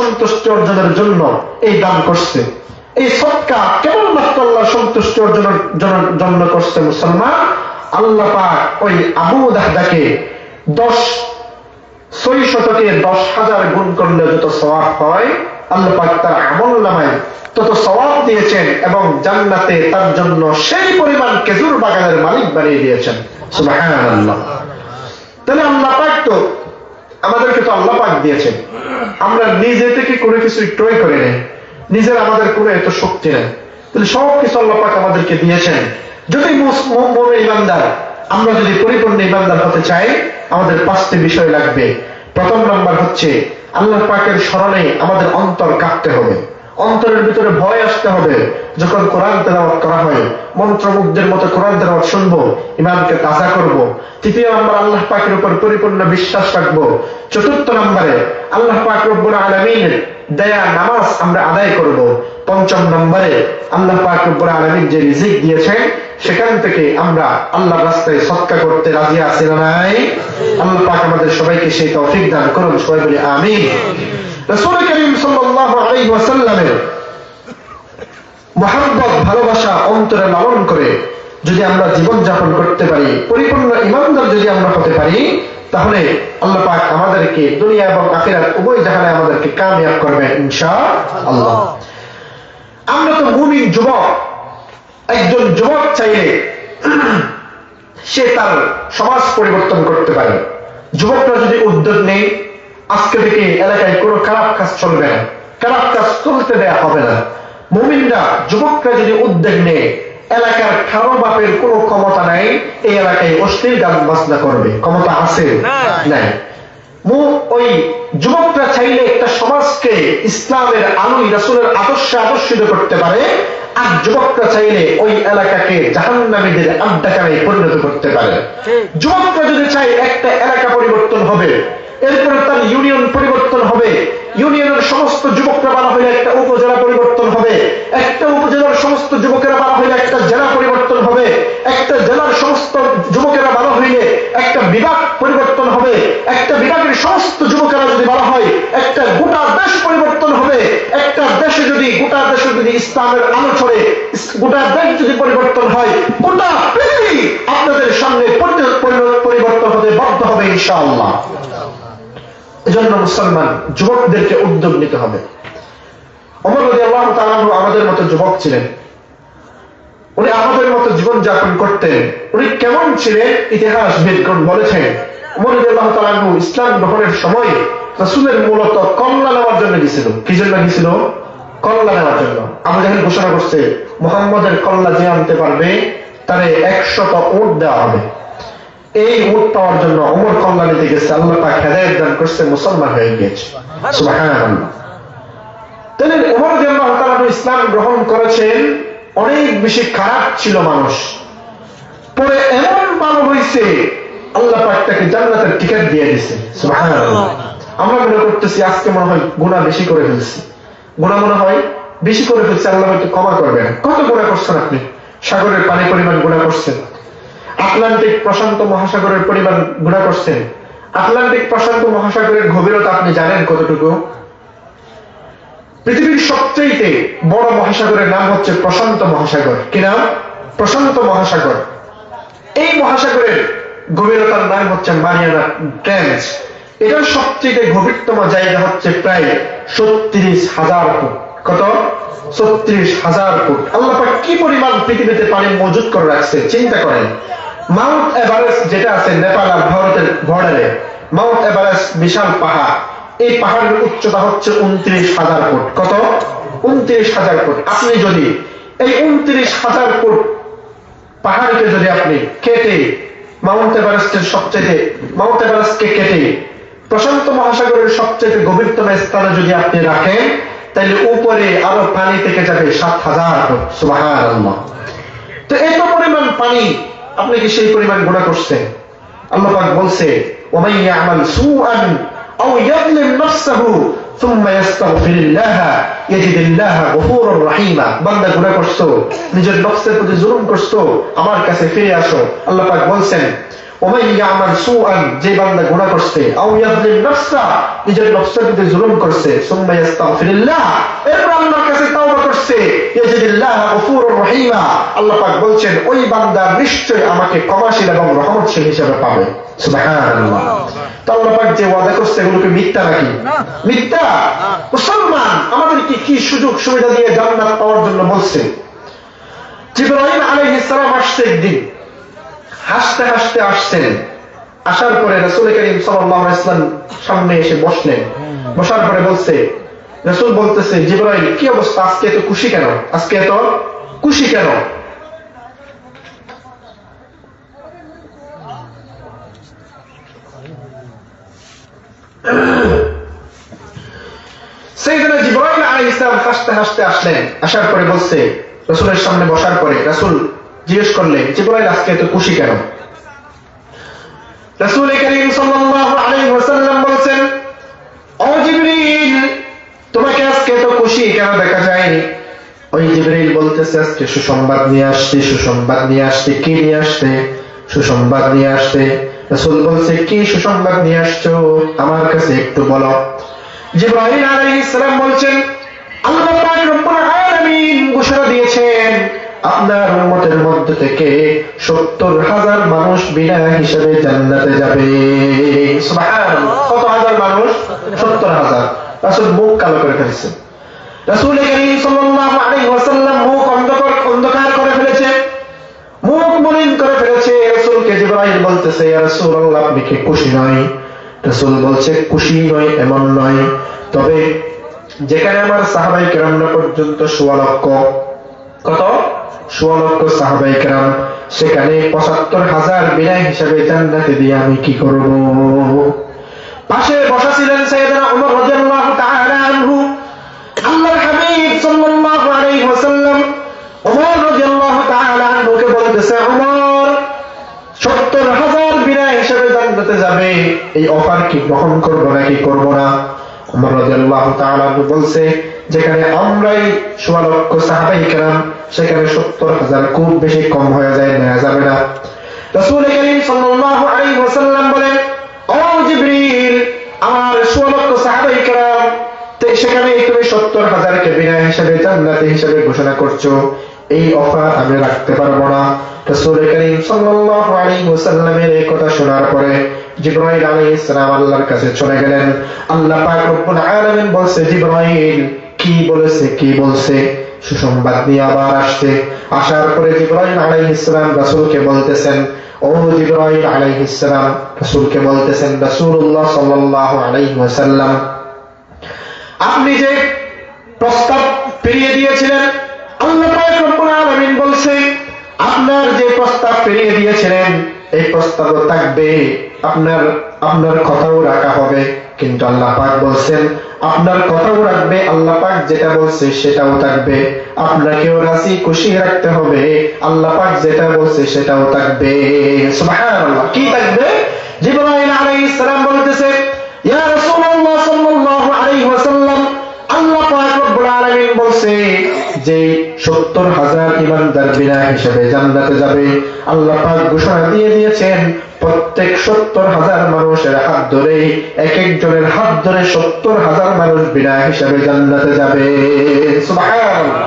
সন্তুষ্টি অর্জনের জন্য এই দান করছে। এই সদকা কেবলমাত্র আল্লাহ সন্তুষ্টি অর্জনের জন্য করছে মুসলমান। আল্লাহ পাক ওই আবু দাহদাকে 600 গুণ করলে যত সওয়াব হয়, আল্লাহ পাক তার আমলনামায় তত সওয়াব দিয়েছেন এবং জান্নাতে তার জন্য সেই পরিমাণ খেজুর বাগানের মালিক বানিয়ে দিয়েছেন। সুবহানাল্লাহ। তাহলে আল্লাহ পাক তো আমাদেরকে তো আল্লাহ পাক দিয়েছেন, আমরা নিজে থেকে কোনো কিছু ট্রাই করে নেই, নিজের আমাদের কোনো এত শক্তি নেই, তাহলে সব কিছু আল্লাহ পাক আমাদেরকে দিয়েছেন। যদি ইমানদার, আমরা যদি পরিপূর্ণ ইমানদার হতে চাই, আমাদের 5টি বিষয় লাগবে। প্রথম নম্বর হচ্ছে আল্লাহ পাকের স্মরণে আমাদের অন্তর কাঁপতে হবে, অন্তরের ভিতরে ভয় আসতে হবে। যখন কোরআন তেলাওয়াত করা হয়, মন্ত্রমুগ্ধের মতো কোরআন তেলাওয়াত শুনবো, ইমানকে তাজা করব। তৃতীয় নম্বর, আল্লাহ পাকের উপর পরিপূর্ণ বিশ্বাস রাখবো। চতুর্থ নম্বরে, আল্লাহ পাক রব্বুল আলামিনের দয়া নামাজ আমরা আদায় করব। পঞ্চম নম্বরে, আল্লাহ পাক রব্বুল আলামিন যে রিজিক দিয়েছেন সেখান থেকে আমরা আল্লাহর রাস্তায় সদকা করতে রাজি আছি না নাই? আল্লাহ পাক আমাদের সবাইকে সেই তৌফিক দান করুন, সবাই বলি আমিন। রাসূল করিম সাল্লাল্লাহু আলাইহি ওয়াসাল্লামের মহব্বত ভালোবাসা অন্তরে লালন করে যদি আমরা জীবন যাপন করতে পারি, পরিপূর্ণ ইমানদার যদি আমরা হতে পারি, তাহলে আল্লাহ পাক আমাদেরকে দুনিয়া এবং আখিরাত উভয় জাহানে আমাদেরকে কামিয়াব করবেন ইনশাআল্লাহ। আমরা তো মুমিন যুবক, একজন যুবক চাইলে সে তার সমাজ পরিবর্তন করতে পারে। যুবকরা যদি উদ্যোগ নেই, আজকে থেকে এলাকায় কোনো খারাপ কাজ চলবে না, খারাপ কাজ চলতে দেয়া হবে না। মুমিনরা, যুবকরা যদি উদ্যোগ নেয়, এলাকার কারো বাপের কোনো ক্ষমতা নাই এই এলাকায় অশ্লীল গান বাজনা করবে, ক্ষমতা আছে নাই। ওই যুবকরা চাইলে একটা সমাজকে ইসলামের আলোয় রাসূলের আদর্শে আদর্শিত করতে পারে, আর যুবকরা চাইলে ওই এলাকাকে জাহান্নামীদের আড্ডাখানায় পরিণত করতে পারে। যুবকরা যদি চায় একটা এলাকা পরিবর্তন হবে, এরপরে তার ইউনিয়ন পরিবর্তন হবে, ইউনিয়নের সমস্ত যুবকরা বাড়া হইলে একটা উপজেলা পরিবর্তন হবে, একটা উপজেলার সমস্ত যুবকেরা বাড়া হইলে একটা জেলা পরিবর্তন হবে, একটা জেলার সমস্ত যুবকেরা বাড়া হইলে একটা বিভাগ পরিবর্তন হবে, একটা বিভাগের সমস্ত যুবকেরা যদি বাড়া হয় একটা গোটা দেশ পরিবর্তন হবে। একটা দেশে যদি, গোটা দেশে যদি ইসলামের আলো ছড়ে, গোটা দেশ যদি পরিবর্তন হয়, গোটা পৃথিবী আপনাদের সামনে পরিবর্তন হতে বাধ্য হবে ইনশাআল্লাহ। এজন্য মুসলমান যুবকদেরকে উদ্যোগ নিতে হবে। ওমর রাদিয়াল্লাহু তাআলা আনহু আমাদের মতো যুবক ছিলেন, উনি আমাদের মতো জীবন যাপন করতেন। উনি কেমন ছিলেন ইতিহাসবিদগণ বলেছেন, ওমর রাদিয়াল্লাহু তাআলা আনহু ইসলাম গ্রহণের সময় রাসূলের মূলত কল্লা নেওয়ার জন্য গিয়েছিল। কি জন্য গিয়েছিল? কল্লা নেওয়ার জন্য। আবু জাহেল ঘোষণা করছে, মুহাম্মদের কল্লা যে আনতে পারবে তারে 100টা উট দেওয়া হবে। এই উট পাওয়ার জন্য ওমর কল্লা নিতে গেছে, আল্লাহ পাক হেদায়েত দান করছে, মুসলমান হয়ে গিয়েছে। সুবহানাল্লাহ। তাহলে ওমর রাদিয়াল্লাহু তাআলা ইসলাম গ্রহণ করেছেন, অনেক বেশি খারাপ ছিল মানুষ, পরে এমন ভালো হয়েছে আল্লাহ পাক তাকে জান্নাতের টিকিট দিয়ে দিয়েছে। সুবহানাল্লাহ। আমরা মনে করতেছি আজকে মনে হয় গুনাহ বেশি করে ফেলছি, গুনাহ মনে হয় বেশি করে ফেলছি, আল্লাহ হয়তো ক্ষমা করবে না। কত গুনাহ করছেন আপনি? সাগরের পানি পরিমাণ গুনাহ করছেন, আটলান্টিক প্রশান্ত মহাসাগরের পরিমাণ গুনাহ করছেন। আটলান্টিক প্রশান্ত মহাসাগরের গভীরতা আপনি জানেন কতটুকু? পৃথিবীর সবচেয়ে বড় মহাসাগরের নাম হচ্ছে প্রশান্ত মহাসাগর। কি নাম? প্রশান্ত মহাসাগর। এই মহাসাগরের গভীরতার নাম হচ্ছে মারিয়ানা ট্রেঞ্চ। এটার সবচেয়ে গভীরতম জায়গা হচ্ছে প্রায় ৩৬,০০০ ফুট। কত? ৩৬,০০০ ফুট। আল্লাহ পাক কি পরিমাণ পৃথিবীতে পানি মজুদ করে রাখছে চিন্তা করেন। মাউন্ট এভারেস্ট যেটা আছে নেপাল আর ভারতের বর্ডারে, মাউন্ট এভারেস্ট বিশাল পাহাড়। এই পাহাড়ের উচ্চতা হচ্ছে ২৯,০০০ ফুট। কত? ২৯,০০০ ফুট। আপনি যদি এই ২৯,০০০ ফুট পাহাড়কে যদি আপনি কেটে মাউন্ট এভারেস্টকে কেটে প্রশান্ত মহাসাগরের সবচেয়ে গভীরতম স্থানে যদি আপনি রাখেন, তাহলে উপরে আরো পানি থেকে যাবে ৭,০০০ ফুট। সুবহানাল্লাহ। তো এত পরিমাণ পানি, আপনি কি সেই পরিমাণ গুনাহ করছেন? আল্লাহ পাক বলছে, ওয়া মান ইয়ামাল সুআন আও ইয়াযলিম নাফসাহু সুম্মা ইস্তাগফিরুল্লাহ ইয়াজিদুল্লাহ গফুরুর রহিমা। বান্দা গুনাহ করছো, নিজের নফসের প্রতি জুলুম করছো, আমার কাছে ফিরে আসো। আল্লাহ পাক বলছেন, ওমান ইয়ামাল সুআন, যে বান্দা গুনাহ করছে, আও ইয়াযলিম নাফসা, নিজের নফসের প্রতি জুলুম করছে, সুম্মা ইস্তাগফিরুল্লাহ, এরপর আল্লাহর কাছে তাওবা করছে, ইয়াজিদুল্লাহ গফুরুর রহিমা, আল্লাহ পাক বলছেন ওই বান্দা নিশ্চয়ই আমাকে ক্ষমাশীল এবং রহমতশীল হিসেবে পাবে। সুবহানাল্লাহ। তো আল্লাহ পাক যে ওয়াদা করছে এগুলোকে মিথ্যা নাকি? মিথ্যা। মুসলমান আমাদেরকে কি সুযোগ সুবিধা দিয়ে জান্নাত পাওয়ার জন্য বলছে। জিবরাইল আলাইহিস সালাম আসছে একদিন, হাসতে হাসতে আসছেন। আসার পরে রাসূল করিম সাল্লাল্লাহু আলাইহি ওয়াসাল্লাম সামনে এসে বসলেন। বসার পরে বলছে, রাসূল বলতেছে, জিবরাইল কি অবস্থা, আজকে এত খুশি কেন? আজকে এত খুশি কেন? সাইয়েদনা জিবরাইল আলাইহিস সালাম হাসতে হাসতে আসলেন। আসার পরে বলছে, রাসূলের সামনে বসার পরে রাসূল জিজ্ঞেস করলেন, জিবরাইল আজকে এত খুশি কেন? রাসূল করিম সাল্লাল্লাহু আলাইহি ওয়াসাল্লাম বলেন, ও জিবরিল, তোমাকে আজকে এত খুশি কেন দেখা যায়? ওই জিবরিল বলতেছে, আজকে সুসংবাদ নিয়ে আসছে। সুসংবাদ নিয়ে আসছে। কি নিয়ে আসছে? সুসংবাদ নিয়ে আসছে। রাসূল বলছে, কি সুসংবাদ নিয়ে আসছো, আমার কাছে একটু বলো। জিবরাইল আলাইহিস সালাম বলছেন, আল্লাহ পাক রব্বুল আলামিন ঘোষণা দিয়েছেন, আপনার উম্মতের মধ্যে থেকে 70,000 মানুষ বিনা হিসাবে জান্নাতে যাবে। সুবহানাল্লাহ। কত হাজার মানুষ? 70,000। রাসূল মুখ কালো করে ফেলেছে। রাসূল করিম সাল্লাল্লাহু আলাইহি ওয়াসাল্লাম মুখ অন্ধকার করে ফেলেছে, মুখ মলিন করে ফেলেছে। রাসূলকে জিবরাইল বলতেছে, ইয়া রাসূলুল্লাহ, আপনি কি খুশি নয়? রাসূল বলছে, খুশি নয় এমন নয়, তবে যেখানে আমার সাহাবায়ে কেরামরা পর্যন্ত 1.5 লক্ষ, কত? 1.5 লক্ষ সাহাবায়ে কেরাম, সেখানে 75,000 বিনা হিসাবে জান্নাতে দিয়ে আমি কি করব? পাশে বসা ছিলেন সাইয়েদনা ওমর রাদিয়াল্লাহু তাআলা আনহু। আল্লাহর হাবিব সাল্লাল্লাহু আলাইহি ওয়াসাল্লাম ওমর রাদিয়াল্লাহু তাআলা আনহুকে বলতেছে, ওমর, 70,000 বিনা হিসাবে জান্নাতে যাবে, এই অফার কি গ্রহণ করব নাকি করব না? ওমর রাদিয়াল্লাহু তাআলা আনহু বলছে, যেখানে আমরাই 1.5 লক্ষ সাহাবায়ে কেরাম, সেখানে 70,000 খুব বেশি কম হয়ে যায়, নেওয়া যাবে না। রাসূল করিম সাল্লাল্লাহু আলাইহি ওয়াসাল্লাম বলেন, ও জিবরিল, আমার 1.5 লক্ষ সাহাবায়ে কেরাম, সেখানে তুমি 70,000 কে বিনা হিসাবে জান্নাতি হিসাবে ঘোষণা করছো, এই অফার আমি রাখতে পারবো না। রাসূল করিম সাল্লাল্লাহু আলাইহি ওয়াসাল্লামের এই কথা শোনার পরে জিবরাইল আলাইহিস সালাম আল্লাহর কাছে চলে গেলেন। আল্লাহ পাক রব্বুল আলামিন বলছে, জিবরাইল কি বলেছে? কি বলছে? সুসংবাদ নিয়ে আবার আসছে। আসার পরে জিবরাইল আলাইহিস সালাম রাসূলকে বলতেছেন, ও জিবরাইল আলাইহিস সালাম রাসূলকে বলতেছেন, রাসূলুল্লাহ সাল্লাল্লাহু আলাইহি ওয়াসাল্লাম, আপনি যে প্রস্তাব ফিরিয়ে দিয়েছিলেন, আল্লাহ পাক রব্বুল আলামিন বলছে, আপনার যে প্রস্তাব ফিরিয়ে দিয়েছিলেন এই প্রস্তাব থাকবে, আপনার কথাও রাখা হবে। কিন্তু আল্লাহ পাক বলছেন, আপনার কথাও রাখবে, আল্লাহ পাক যেটা বলছে সেটাও থাকবে, আপনাকেও রাজি খুশি রাখতে হবে, আল্লাহ পাক যেটা বলছে সেটাও থাকবে। সুবহানাল্লাহ। কি থাকবে? জিবরাইল আলাইহিস সালাম বলতেছে, ইয়া রাসূলুল্লাহ সাল্লাল্লাহু আলাইহি ওয়াসাল্লাম, আল্লাহ পাক রব্বুল আলামিন বলছে যে 70,000 ঈমানদার বিনা হিসাবে জান্নাতে যাবে। আল্লাহ পাক ঘোষণা দিয়ে দিয়েছেন, প্রত্যেক 70,000 মানুষের হাত ধরে, এক একজনের হাত ধরে 70,000 মানুষ বিনা হিসাবে জান্নাতে যাবে। সুবহানাল্লাহ।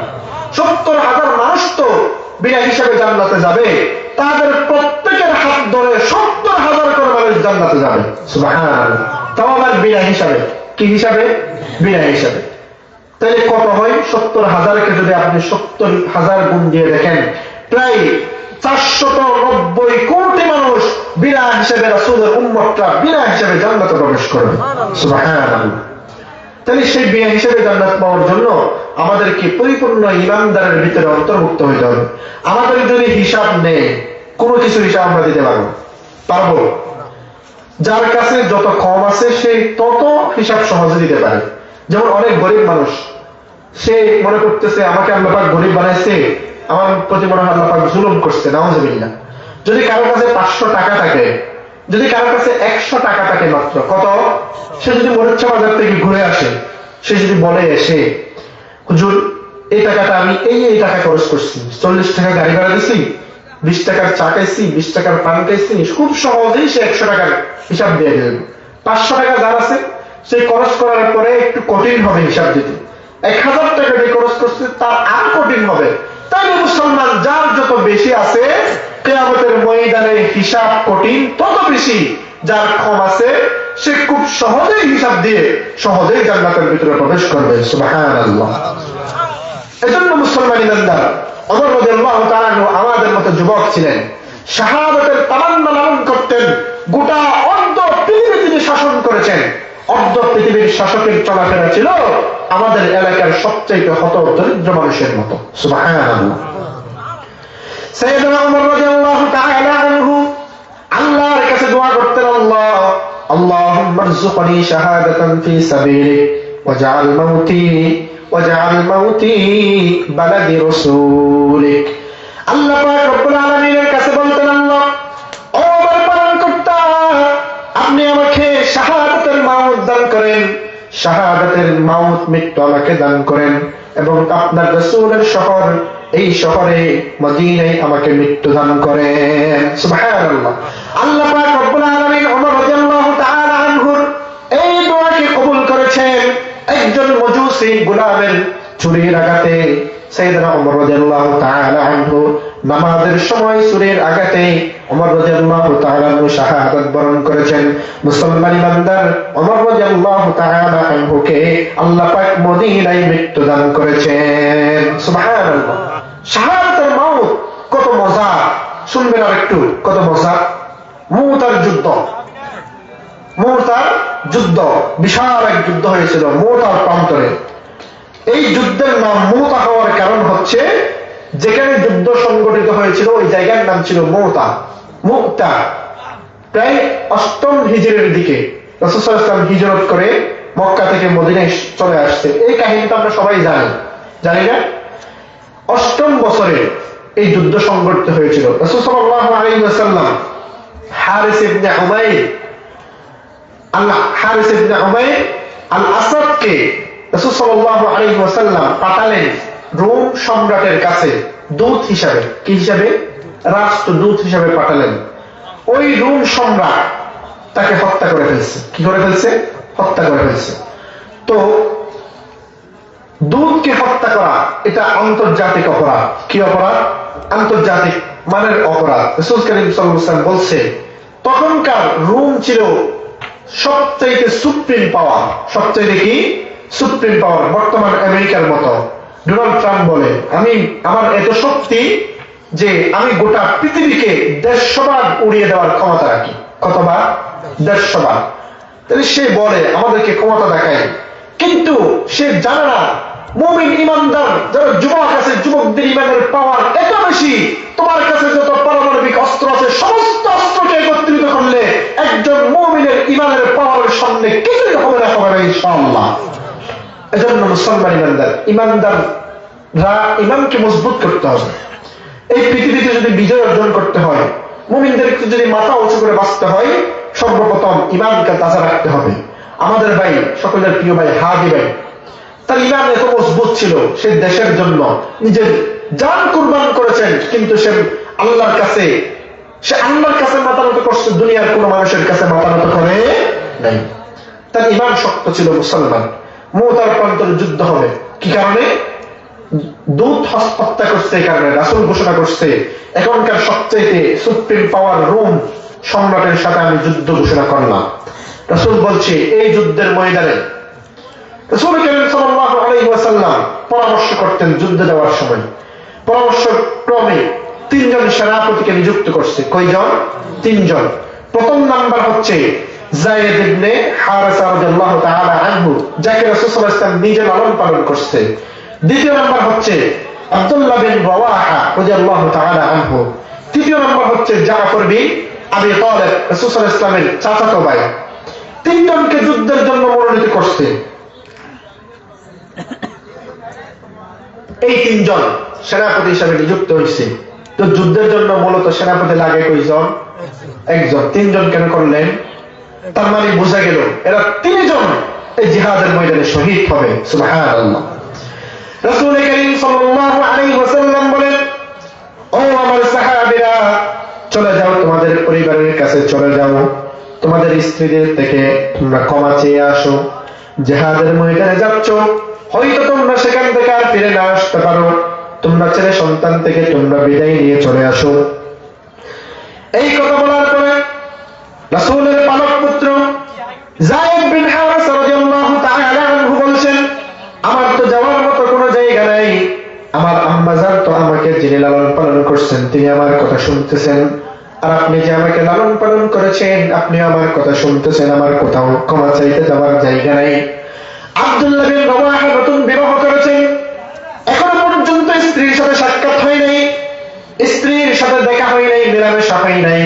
70,000 মানুষ তো বিনা হিসাবে জান্নাতে যাবে, তাদের প্রত্যেকের হাত ধরে 70,000 করে মানুষ জান্নাতে যাবে। সুবহানাল্লাহ। তাও আবার বিনা হিসাবে। কি হিসাবে? বিনা হিসাবে। তাহলে কত হয়? 70,000 কে যদি আপনি 70,000 গুণ দিয়ে দেখেন, প্রায় 490 কোটি মানুষ বিনা হিসাবে রাসূলের উম্মতরা বিনা হিসাবে জান্নাতে প্রবেশ করবে। সুবহানাল্লাহ। তাহলে সেই বিনা হিসাবে জান্নাত পাওয়ার জন্য আমাদেরকে পরিপূর্ণ ঈমানদারের ভিতরে অন্তর্ভুক্ত হইতে হবে। আমাদের যদি হিসাব নেই, কোনো কিছু হিসাব আমরা দিতে পারবো। যার কাছে যত কম আছে সে তত হিসাব সহজে দিতে পারে। যেমন অনেক গরিব মানুষ, সে মনে করতেছে আমাকে আল্লাহ পাক গরিব বানাইছে, আমার প্রতি মনে হয় আল্লাহ পাক জুলুম করছে, নাউযুবিল্লাহ। যদি কারো কাছে 500 টাকা থাকে, যদি কারো কাছে 100 টাকা থাকে মাত্র, কত? সে যদি মরিচ্ছা বাজার থেকে ঘুরে আসে, সে যদি বলে এসে, হুজুর এই টাকাটা আমি এই টাকা খরচ করছি, 40 টাকা গাড়ি ভাড়া দিছি, 20 টাকার চা খাইছি, 20 টাকার পান খাইছি, খুব সহজেই সে 100 টাকার হিসাব দিয়ে দেবে। 500 টাকা যার আছে সে খরচ করার পরে একটু কঠিন হবে হিসাব দিতে। 1000 টাকা দিয়ে খরচ করছে তার আরো কঠিন হবে। তাই মুসলমান যার যত বেশি আছে কিয়ামতের ময়দানে হিসাব কঠিন তত বেশি। যার কম আছে সে খুব সহজেই হিসাব দিয়ে সহজেই জান্নাতের ভিতরে প্রবেশ করবে। সুবহানাল্লাহ। এজন্য মুসলমান ইমানদার ওমর রাদিয়াল্লাহু তাআলা আমাদের মতো যুবক ছিলেন, শাহাদাতের তামান্না লালন করতেন। গোটা অর্ধ পৃথিবী তিনি শাসন করেছেন। অর্ধ পৃথিবীর শাসকের চলাফেরা ছিল আমাদের এলাকার সবচেয়ে হত দরিদ্র মানুষের মতো। সুবহানাল্লাহ। সাইয়েদনা ওমর রাদিয়াল্লাহু তাআলা আনহু আল্লাহর কাছে দোয়া করতেন, আল্লাহুম্মা রযুকনি শাহাদাতান ফি সাবিলিক ওয়াজআল মাউতি বালাদি রাসূলিক। আল্লাহ পাক রব্বুল আলামিনের কাছে বলতেন, আল্লাহ ও আমার পালনকর্তা, আপনি আমাকে শাহাদাতের মাউত দান করেন, শাহাদাতের মাউত মৃত্যু আমাকে দান করেন, এবং আপনার রাসূলের শহর এই শহরে মদিনায় আমাকে মৃত্যু দান করেন। সুবহানাল্লাহ। আল্লাহ পাক রব্বুল আলামিন ওমর রাদিয়াল্লাহু তাআলা আনহুর এই দোয়াকে কবুল করেছেন। একজন মজুসি গোলামের ছুরির আঘাতে সাইয়েদনা ওমর রাদিয়াল্লাহু তাআলা আনহু নামাজের সময় ছুরির আঘাতে ওমর রাদিয়াল্লাহু তাআলা আনহু শাহাদাত বরণ করেছেন। মুসলমান ইমানদার ওমর রাদিয়াল্লাহু তাআলা আনহুকে আল্লাহ পাক মদিনায় মৃত্যু দান করেছেন। সুবহানাল্লাহ। শাহাদাতের মাউত কত মজা, শুনবেন আর একটু, কত মজা। মুতার যুদ্ধ, মুতার যুদ্ধ বিশাল এক যুদ্ধ হয়েছিল মুতার প্রান্তরে। এই যুদ্ধের নাম মুতা হওয়ার কারণ হচ্ছে যেখানে যুদ্ধ সংগঠিত হয়েছিল ওই জায়গার নাম ছিল মুতা। মুতা প্রায় 8ম হিজরির দিকে রাসূল সাল্লাল্লাহু আলাইহি ওয়াসাল্লাম হিজরত করে মক্কা থেকে মদিনায় চলে আসছে। এই কাহিনীটা আমরা সবাই জানি না? 8ম বছরে এই যুদ্ধ সংগঠিত হয়েছিল। রাসূল সাল্লাল্লাহু আলাইহি ওয়াসাল্লাম হারিস ইবনে উমাইর আল আসাদকে রাসূল সাল্লাল্লাহু আলাইহি ওয়াসাল্লাম পাঠালেন রোম সম্রাটের কাছে দূত হিসাবে। কি হিসাবে? রাষ্ট্রদূত হিসাবে পাঠালেন। ওই রোম সম্রাট তাকে হত্যা করে ফেলছে। কি করে ফেলছে? হত্যা করে ফেলছে। তো দূতকে হত্যা করা এটা আন্তর্জাতিক অপরাধ। কি অপরাধ? আন্তর্জাতিক মানের অপরাধ। রাসূল কারীম সাল্লাল্লাহু আলাইহি ওয়াসাল্লাম বলছে তখনকার রোম ছিল সবচেয়ে সুপ্রিম পাওয়ার। সবচেয়ে কি? সুপ্রিম পাওয়ার। বর্তমান আমেরিকার মতো। ডোনাল্ড ট্রাম্প বলে আমার এত শক্তি যে আমি গোটা পৃথিবীকে 150 বার উড়িয়ে দেওয়ার ক্ষমতা রাখি। কতবার? 150 বার। তাহলে সে বলে আমাদেরকে ক্ষমতা দেখায়, কিন্তু সে জানে না মুমিন ইমানদার যারা যুবক আছে যুবকদের ইমানের পাওয়ার এত বেশি। তোমার কাছে যত পারমাণবিক অস্ত্র আছে সমস্ত অস্ত্রকে একত্রিত করলে একজন মুমিনের ইমানের পাওয়ারের সামনে কিছুই হবে না ইনশাআল্লাহ। এজন্য মুসলমান ইমানদাররা ইমানকে মজবুত করতে হবে। এই পৃথিবীতে যদি বিজয় অর্জন করতে হয়, মুমিনদেরকে যদি মাথা উঁচু করে বাঁচতে হয়, সর্বপ্রথম ইমানকে তাজা রাখতে হবে। আমাদের ভাই, সকলের প্রিয় ভাই হাদি ভাই, তার ইমান এত মজবুত ছিল সে দেশের জন্য নিজের জান কুরবান করেছেন, কিন্তু সে আল্লাহর কাছে মাথা নত করছে, দুনিয়ার কোন মানুষের কাছে মাথা নত করে নাই। তার ইমান শক্ত ছিল। মুসলমান মুতার প্রান্তরে যুদ্ধ হবে। কি কারণে? দূত হত্যা করছে। এই কারণে রাসূল ঘোষণা করছে এখনকার সবচেয়ে সুপ্রিম পাওয়ার রোম সম্রাটের সাথে আমি যুদ্ধ ঘোষণা করলাম। রাসূল বলছে এই যুদ্ধের ময়দানে রাসূল কারীম সাল্লাল্লাহু আলাইহি ওয়াসাল্লাম পরামর্শ করতেন যুদ্ধে যাওয়ার সময়। পরামর্শ ক্রমে 3 জন সেনাপতিকে নিযুক্ত করছে। কয়জন? 3 জন। প্রথম নাম্বার হচ্ছে যায়েদ ইবনে হারেসা রাদিয়াল্লাহু তাআলা আনহু, যাকে রাসূল সাল্লাল্লাহু আলাইহি ওয়াসাল্লাম নিজে লালন পালন করছে। দ্বিতীয় নাম্বার হচ্ছে আব্দুল্লাহ বিন রাওয়াহা রাদিয়াল্লাহু তাআলা আনহু। তৃতীয় নাম্বার হচ্ছে জাফর বিন আবি তালিব, রাসূল সাল্লাল্লাহু আলাইহি ওয়াসাল্লামের চাচাতো ভাই। 3 জনকে যুদ্ধের জন্য মনোনীত করছে। এই 3 জন সেনাপতি হিসাবে নিযুক্ত হয়েছে। তো যুদ্ধের জন্য মূলত সেনাপতি লাগে কয়জন? একজন। 3 জন কেন করলেন? তার মানে বোঝা গেল এরা 3 জন এই জিহাদের ময়দানে শহীদ হবে। সুবহানাল্লাহ। রাসূল কারীম সাল্লাল্লাহু আলাইহি ওয়াসাল্লাম বলেন ও আমার সাহাবীরা, চলে যাও, তোমাদের পরিবারের কাছে চলে যাও, তোমাদের স্ত্রীদের থেকে তোমরা ক্ষমা চেয়ে আসো। জিহাদের ময়দানে যাচ্ছ, হয়তো তোমরা সেখান থেকে আর ফিরে না আসতে পারো, তোমরা ছেলে সন্তান থেকে তোমরা বিদায় নিয়ে চলে আসো। এই কথা বলার পরে রাসূলের পালক পুত্র যায়েদ বিন হারিসা রাদিয়াল্লাহু তাআলা আনহু বলছেন, আমার তো যাওয়ার মতো কোনো জায়গা নাই, আমার আম্মাজান তো আমাকে যিনি লালন পালন করছেন তিনি আমার কথা শুনতেছেন, আর আপনি যে আমাকে লালন পালন করেছেন আপনি আমার কথা শুনতেছেন, আমার কোথাও ক্ষমা চাইতে যাওয়ার জায়গা নাই। আব্দুল্লাহ বিন রওয়াহা নতুন বিবাহ করেছেন, এখনো পর্যন্ত স্ত্রীর সাথে সাক্ষাৎ হয় নাই, স্ত্রীর সাথে দেখা হয় নাই, মেলামেশা হয় নাই।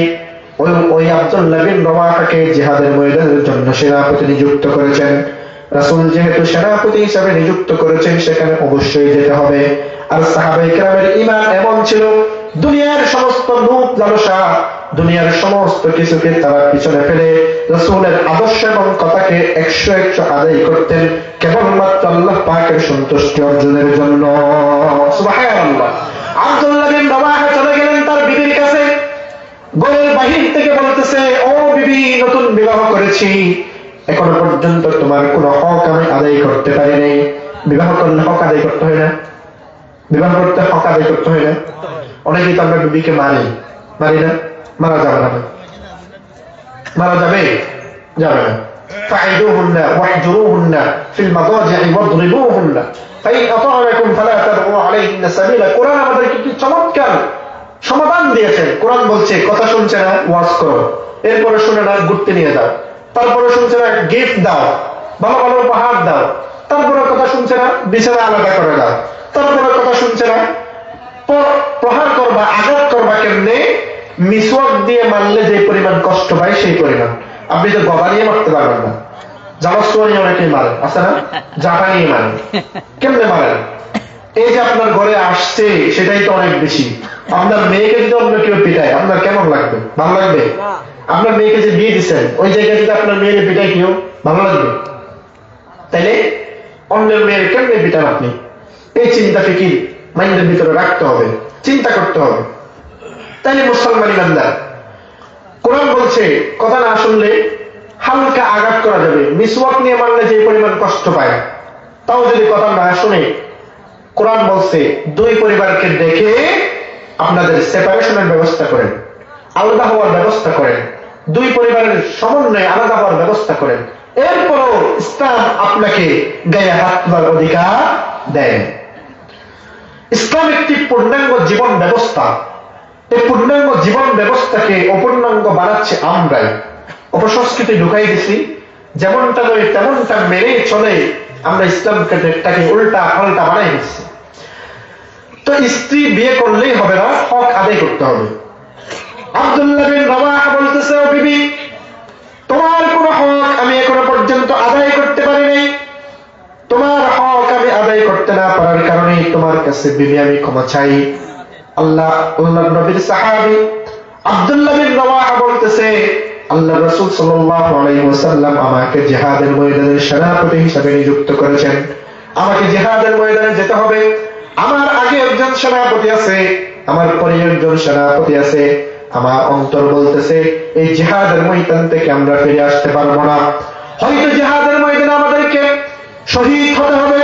ওই আব্দুল্লাহ বিন রওয়াহাকে জিহাদের ময়দানের জন্য সেনাপতি নিযুক্ত করেছেন। রাসূল যেহেতু সেনাপতি হিসাবে নিযুক্ত করেছেন, সেখানে অবশ্যই যেতে হবে। আর সাহাবায়ে কেরামের ঈমান এমন ছিল, দুনিয়ার সমস্ত লোভ লালসা, দুনিয়ার সমস্ত কিছুকে তারা পিছনে ফেলে রাসূলের আদর্শ এবং কথাকে 100 আদায় করতেন কেবলমাত্র আল্লাহ পাকের সন্তুষ্টি অর্জনের জন্য। সুবহানাল্লাহ। আব্দুল্লাহ বিন রওয়াহা চলে গেলেন তার বিবির কাছে, ঘরের বাহির থেকে বলতেছে, ও বিবি, নতুন বিবাহ করেছি, এখনো পর্যন্ত তোমার কোনো হক আমি আদায় করতে পারি নাই। বিবাহ করলে হক আদায় করতে হয় না? বিবাহ করতে হক আদায় করতে হয় না? অনেকেই তো আমরা বিবিকে মারি না? মারা যাবে না? মারা যাবে? যাবে না। ফাইদুহুন্না ওয়াহজুরুহুন্না ফিল মাদাজি'i ওয়াদরিবুহুন্না ফাইন আতা'নাকুম ফালা তাবগু আলাইহিন্না সাবিলা। কোরআন আমাদেরকে কি চমৎকার সমাধান দিয়েছেন। কোরআন বলছে, কথা শুনছে না ওয়াজ করো, এরপরে শুনে না ঘুরতে নিয়ে যাও, তারপরে শুনছে না গিফট দাও, ভালো ভালো উপহার দাও, তারপরে কথা শুনছে না বিছানা আলাদা করে দাও, তারপরে কথা শুনছে না প্রহার করবা, আঘাত করবা কেমনে, মিসওয়াক দিয়ে মারলে যে পরিমাণ কষ্ট পায় সেই পরিমাণ। আপনি তো গবা নিয়ে মারতে পারবেন না, জামাসুয়া নিয়ে অনেকেই মারেন, আছে না? জাপা নিয়ে মারেন, কেমনে মারেন? এই যে আপনার ঘরে আসছে সেটাই তো অনেক বেশি। আপনার মেয়েকে যদি অন্য কেউ পিটায় আপনার কেমন লাগবে? ভালো লাগবে? আপনার মেয়েকে যে বিয়ে দিচ্ছেন ওই জায়গায় যদি আপনার মেয়েকে পিটায় কেউ, ভালো লাগবে? তাইলে অন্যের মেয়ের কেমনে পিটান আপনি? এই চিন্তা ফিকির মাইন্ডের ভিতরে রাখতে হবে, চিন্তা করতে হবে। তাইলে মুসলমান ইমানদার, কোরআন বলছে কথা না শুনলে হালকা আঘাত করা যাবে, মিসওয়াক নিয়ে মারলে যে পরিমাণ কষ্ট পায়, তাও যদি কথা না শুনে, কোরআন বলছে দুই পরিবারকে দেখে আপনাদের সেপারেশনের ব্যবস্থা করেন, আলাদা হওয়ার ব্যবস্থা করেন, দুই পরিবারের সমন্বয়ে আলাদা হওয়ার ব্যবস্থা করেন। এরপরও ইসলাম আপনাকে গায়ে হাত তোলার অধিকার দেয়। ইসলাম একটি পূর্ণাঙ্গ জীবন ব্যবস্থা। এই পূর্ণাঙ্গ জীবন ব্যবস্থাকে অপূর্ণাঙ্গ বানাচ্ছে আমরাই, অপসংস্কৃতি ঢুকাই দিছি, যেমনটা নয় তেমনটা মেনে চলে আমরা ইসলামটাকে উল্টা পাল্টা বানাই দিচ্ছি। তো স্ত্রী বিয়ে করলেই হবে না, হক আদায় করতে হবে। আব্দুল্লাহ বিন রওয়াহা বলতেছে, ও বিবি, তোমার কোন হক আমি এখনো পর্যন্ত আদায় করতে পারি নাই, তোমার হক আমি আদায় করতে না পারার কারণে তোমার কাছে বিবি আমি ক্ষমা চাই। আল্লাহর নবীর সাহাবী আব্দুল্লাহ বিন রওয়াহা বলতেছে, আল্লাহ রাসূল সাল্লাল্লাহু আলাইহি ওয়াসাল্লাম আমাকে জিহাদের ময়দানের সেনাপতি হিসেবে নিযুক্ত করেছেন, আমাকে জিহাদের ময়দানে যেতে হবে। আমার আগে একজন সেনাপতি আছে, আমার পরে একজন সেনাপতি আছে। আমার অন্তর বলতেছে এই জিহাদের ময়দান থেকে আমরা ফিরে আসতে পারবো না, হয়তো জিহাদের ময়দানে আমাদেরকে শহীদ হতে হবে,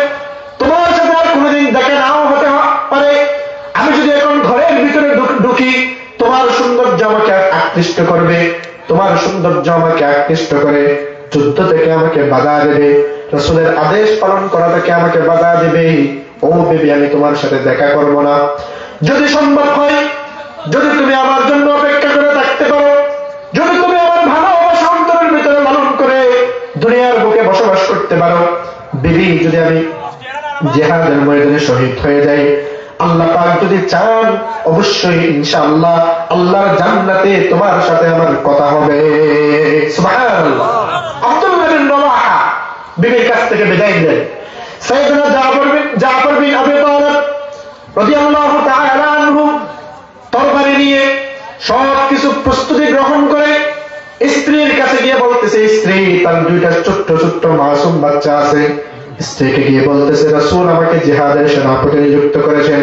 তোমার সাথে আর কোনোদিন দেখা নাও হতে পারে। আমি যদি এখন ঘরের ভিতরে ঢুকি, তোমার সৌন্দর্য আমাকে আকৃষ্ট করবে, তোমার সৌন্দর্য আমাকে আকৃষ্ট করে যুদ্ধ থেকে আমাকে বাধা দেবে, রাসূলের আদেশ পালন করা থেকে আমাকে বাধা দেবে। ও বেবি, আমি তোমার সাথে দেখা করবো না। যদি সম্ভব হয়, যদি তুমি আমার জন্য অপেক্ষা করে থাকতে পারো, যদি তুমি আমার ভালোবাসা অন্তরের ভিতরে লালন করে দুনিয়ার বুকে বসবাস করতে পারো, বেবি, যদি আমি জিহাদের ময়দানে শহীদ হয়ে যাই, আল্লাহ পাক যদি চান অবশ্যই ইনশাআল্লাহ আল্লাহর জান্নাতে তোমার সাথে আমার কথা হবে। সুবহানাল্লাহ। আব্দুল্লাহ বিন রওয়াহা বিবির কাছ থেকে বিদায় নিলেন। সাইয়েদনা জাফর বিন আবি তালিব রাদিয়াল্লাহু তাআলা আনহু তরবারি নিয়ে সবকিছু প্রস্তুতি গ্রহণ করে স্ত্রীর কাছে গিয়ে বলতেছে, স্ত্রী, তার দুইটা ছোট্ট ছোট্ট মাসুম বাচ্চা আছে, স্ত্রীকে গিয়ে বলতেছে, রাসূল আমাকে জিহাদের সেনাপতি নিযুক্ত করেছেন,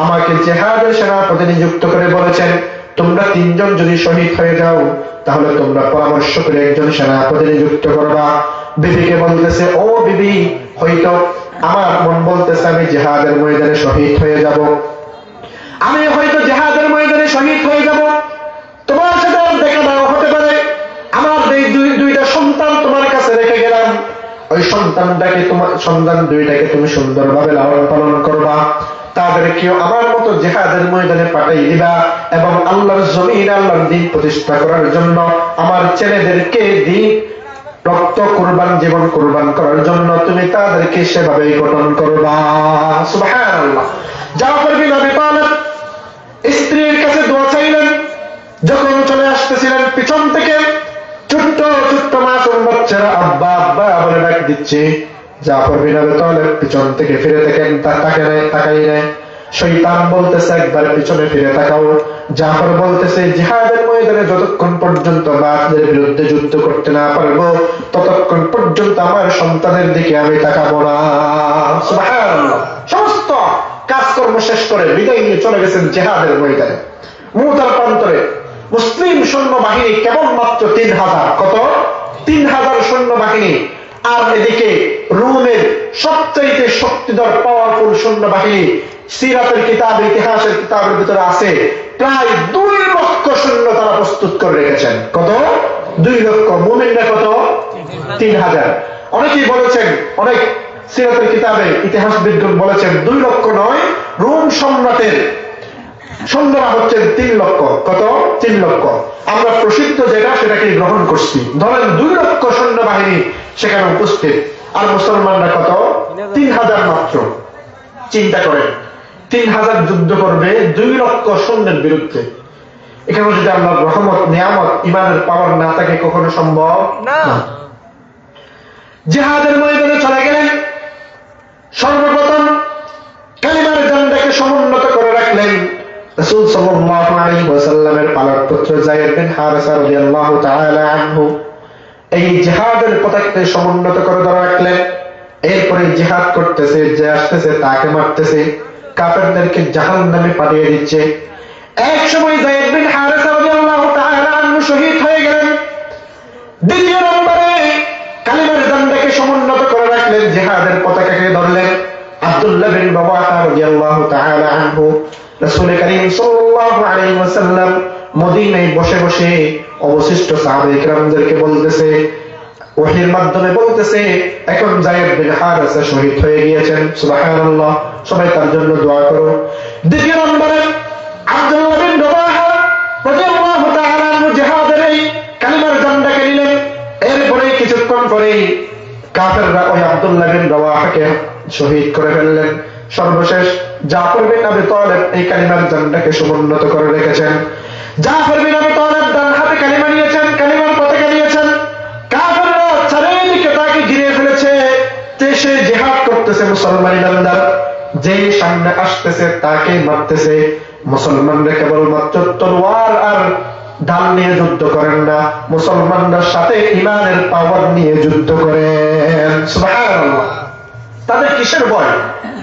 আমাকে জিহাদের সেনাপতি নিযুক্ত করে বলেছেন, তোমরা তিনজন যদি শহীদ হয়ে যাও তাহলে তোমরা পরামর্শ করে একজন সেনাপতি নিযুক্ত করবা। বিবিকে বলতেছে, ও বিবি, হয়তো আমার মন বলতেছে আমি জিহাদের ময়দানে শহীদ হয়ে যাব, আমি হয়তো জিহাদের ময়দানে শহীদ হয়ে যাব, তোমার সাথে দেখা নাও হতে পারে। আমার দুইটা সন্তান তোমার কাছে রেখে গেলাম, ওই সন্তান দুইটাকে তুমি সুন্দরভাবে লালন পালন করবা, তাদেরকেও আমার মতো জিহাদের ময়দানে পাঠাই দিবা, এবং আল্লাহর জমিন আল্লাহর দ্বীন প্রতিষ্ঠা করার জন্য আমার ছেলেদেরকে দিন রক্ত কুরবান, জীবন কুরবান করার জন্য তুমি তাদেরকে সেভাবেই গঠন করবা। সুবহানাল্লাহ। জাফর বিন আবি তালিব স্ত্রীর কাছে দোয়া চাইলেন। যখন চলে আসতেছিলেন পিছন থেকে ছোট্ট ছোট্ট মাসুম বাচ্চারা আব্বা আব্বা বলে ডাক দিচ্ছে। জাফর বিন আবি তালিব পিছন থেকে ফিরে দেখেন, তাকাই নেয়। শয়তান বলতেছে, একবার পিছনে ফিরে তাকাও। জাফর বলতেছে, জিহাদের ময়দানে যতক্ষণ পর্যন্ত বাতিলের বিরুদ্ধে যুদ্ধ করতে না পারবো ততক্ষণ পর্যন্ত আমার সন্তানের দিকে আমি তাকাবো না। সুবহানাল্লাহ। সমস্ত কাজকর্ম শেষ করে বিদায় নিয়ে চলে গেছেন জিহাদের ময়দানে। মুতার প্রান্তরে মুসলিম সৈন্য বাহিনী কেবল মাত্র 3000। কত? 3000 সৈন্য বাহিনী। আর এদিকে রোমের সবচাইতে শক্তিধর পাওয়ারফুল সৈন্য বাহিনী, সিরাতের কিতাব, ইতিহাসের কিতাবের ভিতরে আছে প্রায় 2 লক্ষ সৈন্য তারা প্রস্তুত করে রেখেছেন। কত? 2 লক্ষ। মুমিনরা কত? 3000। অনেকেই বলেছেন, অনেক সিরাতের কিতাবে ইতিহাসবিদগণ বলেছেন 2 লক্ষ নয়, রোম সম্রাটের সৈন্যরা হচ্ছেন 3 লক্ষ। কত? 3 লক্ষ। আমরা প্রসিদ্ধ যেটা সেটাকে গ্রহণ করছি। ধরেন 2 লক্ষ সৈন্য বাহিনী সেখানে উপস্থিত, আর মুসলমানরা কত? 3000 মাত্র। চিন্তা করেন, 3000 যুদ্ধ করবে 2 লক্ষ সৈন্যের বিরুদ্ধে। এখানে যদি আল্লাহর রহমত, নিয়ামত, ইমানের পাওয়ার না থাকে কখনো সম্ভব না। জিহাদের ময়দানে চলে গেলেন। সর্বপ্রথম কালিমার ঝান্ডাকে সমুন্নত করে রাখলেন। রাসূল সাল্লাল্লাহু আলাইহি ওয়াসাল্লামের পালক পুত্র যায়েদ বিন হারেসা রাদিয়াল্লাহু তাআলা আনহু এই জিহাদের পতাকাকে সমুন্নত করে ধরে রাখলেন। এরপরে জিহাদ করতেছে, যে আসতেছে তাকে মারতেছে, কাফেরদেরকে জাহান্নামে পাঠিয়ে দিচ্ছে। এক সময় যায়েদ বিন হারেসা রাদিয়াল্লাহু তাআলা আনহু শহীদ হয়ে গেলেন। দ্বিতীয় নম্বরে কালিমার ঝান্ডাকে সমুন্নত করে রাখলেন, জিহাদের পতাকাকে ধরলেন। আব্দুল্লাহ বিন রাওয়াহা রাদিয়াল্লাহু তাআলা আনহু রাসূল করিম সাল্লাল্লাহু আলাইহি ওয়াসাল্লাম মদিনায় বসে বসে অবশিষ্ট সাহাবায়ে কেরামদেরকে বলতেছে, ওহীর মাধ্যমে বলতেছে, এখন যায়েদ বিন হারেসা শহীদ হয়ে গিয়েছেন, সুবহানাল্লাহ, সবাই তার জন্য দোয়া করো। দ্বিতীয় নম্বরে আব্দুল্লাহ বিন রাওয়াহা রাদিয়াল্লাহু তাআলা আনহু জিহাদের এই কালিমার ঝান্ডাকে নিলেন। এরপরে কিছুক্ষণ পরেই কাফেররা ওই আব্দুল্লাহ বিন রাওয়াহাকে শহীদ করে ফেললেন। সর্বশেষ জাফর বিন আবি তালিব এই কালিমার ঝান্ডাকে সমুন্নত করে রেখেছেন। জাফর বিন আবি তালিব ডান হাতে কালিমা নিয়েছেন, কালিমার পতাকা নিয়েছেন। কাফেররা চারিদিকে তাকে ঘিরে ফেলেছে। সে জিহাদ করতেছে মুসলমান ইমানদার, যে সামনে আসতেছে তাকে মারতেছে। মুসলমানরা কেবলমাত্র তলোয়ার আর ঢাল নিয়ে যুদ্ধ করেন না, মুসলমানরা সাথে ইমানের পাওয়ার নিয়ে যুদ্ধ করেন। সুবহানাল্লাহ। তাদের কিসের ভয়?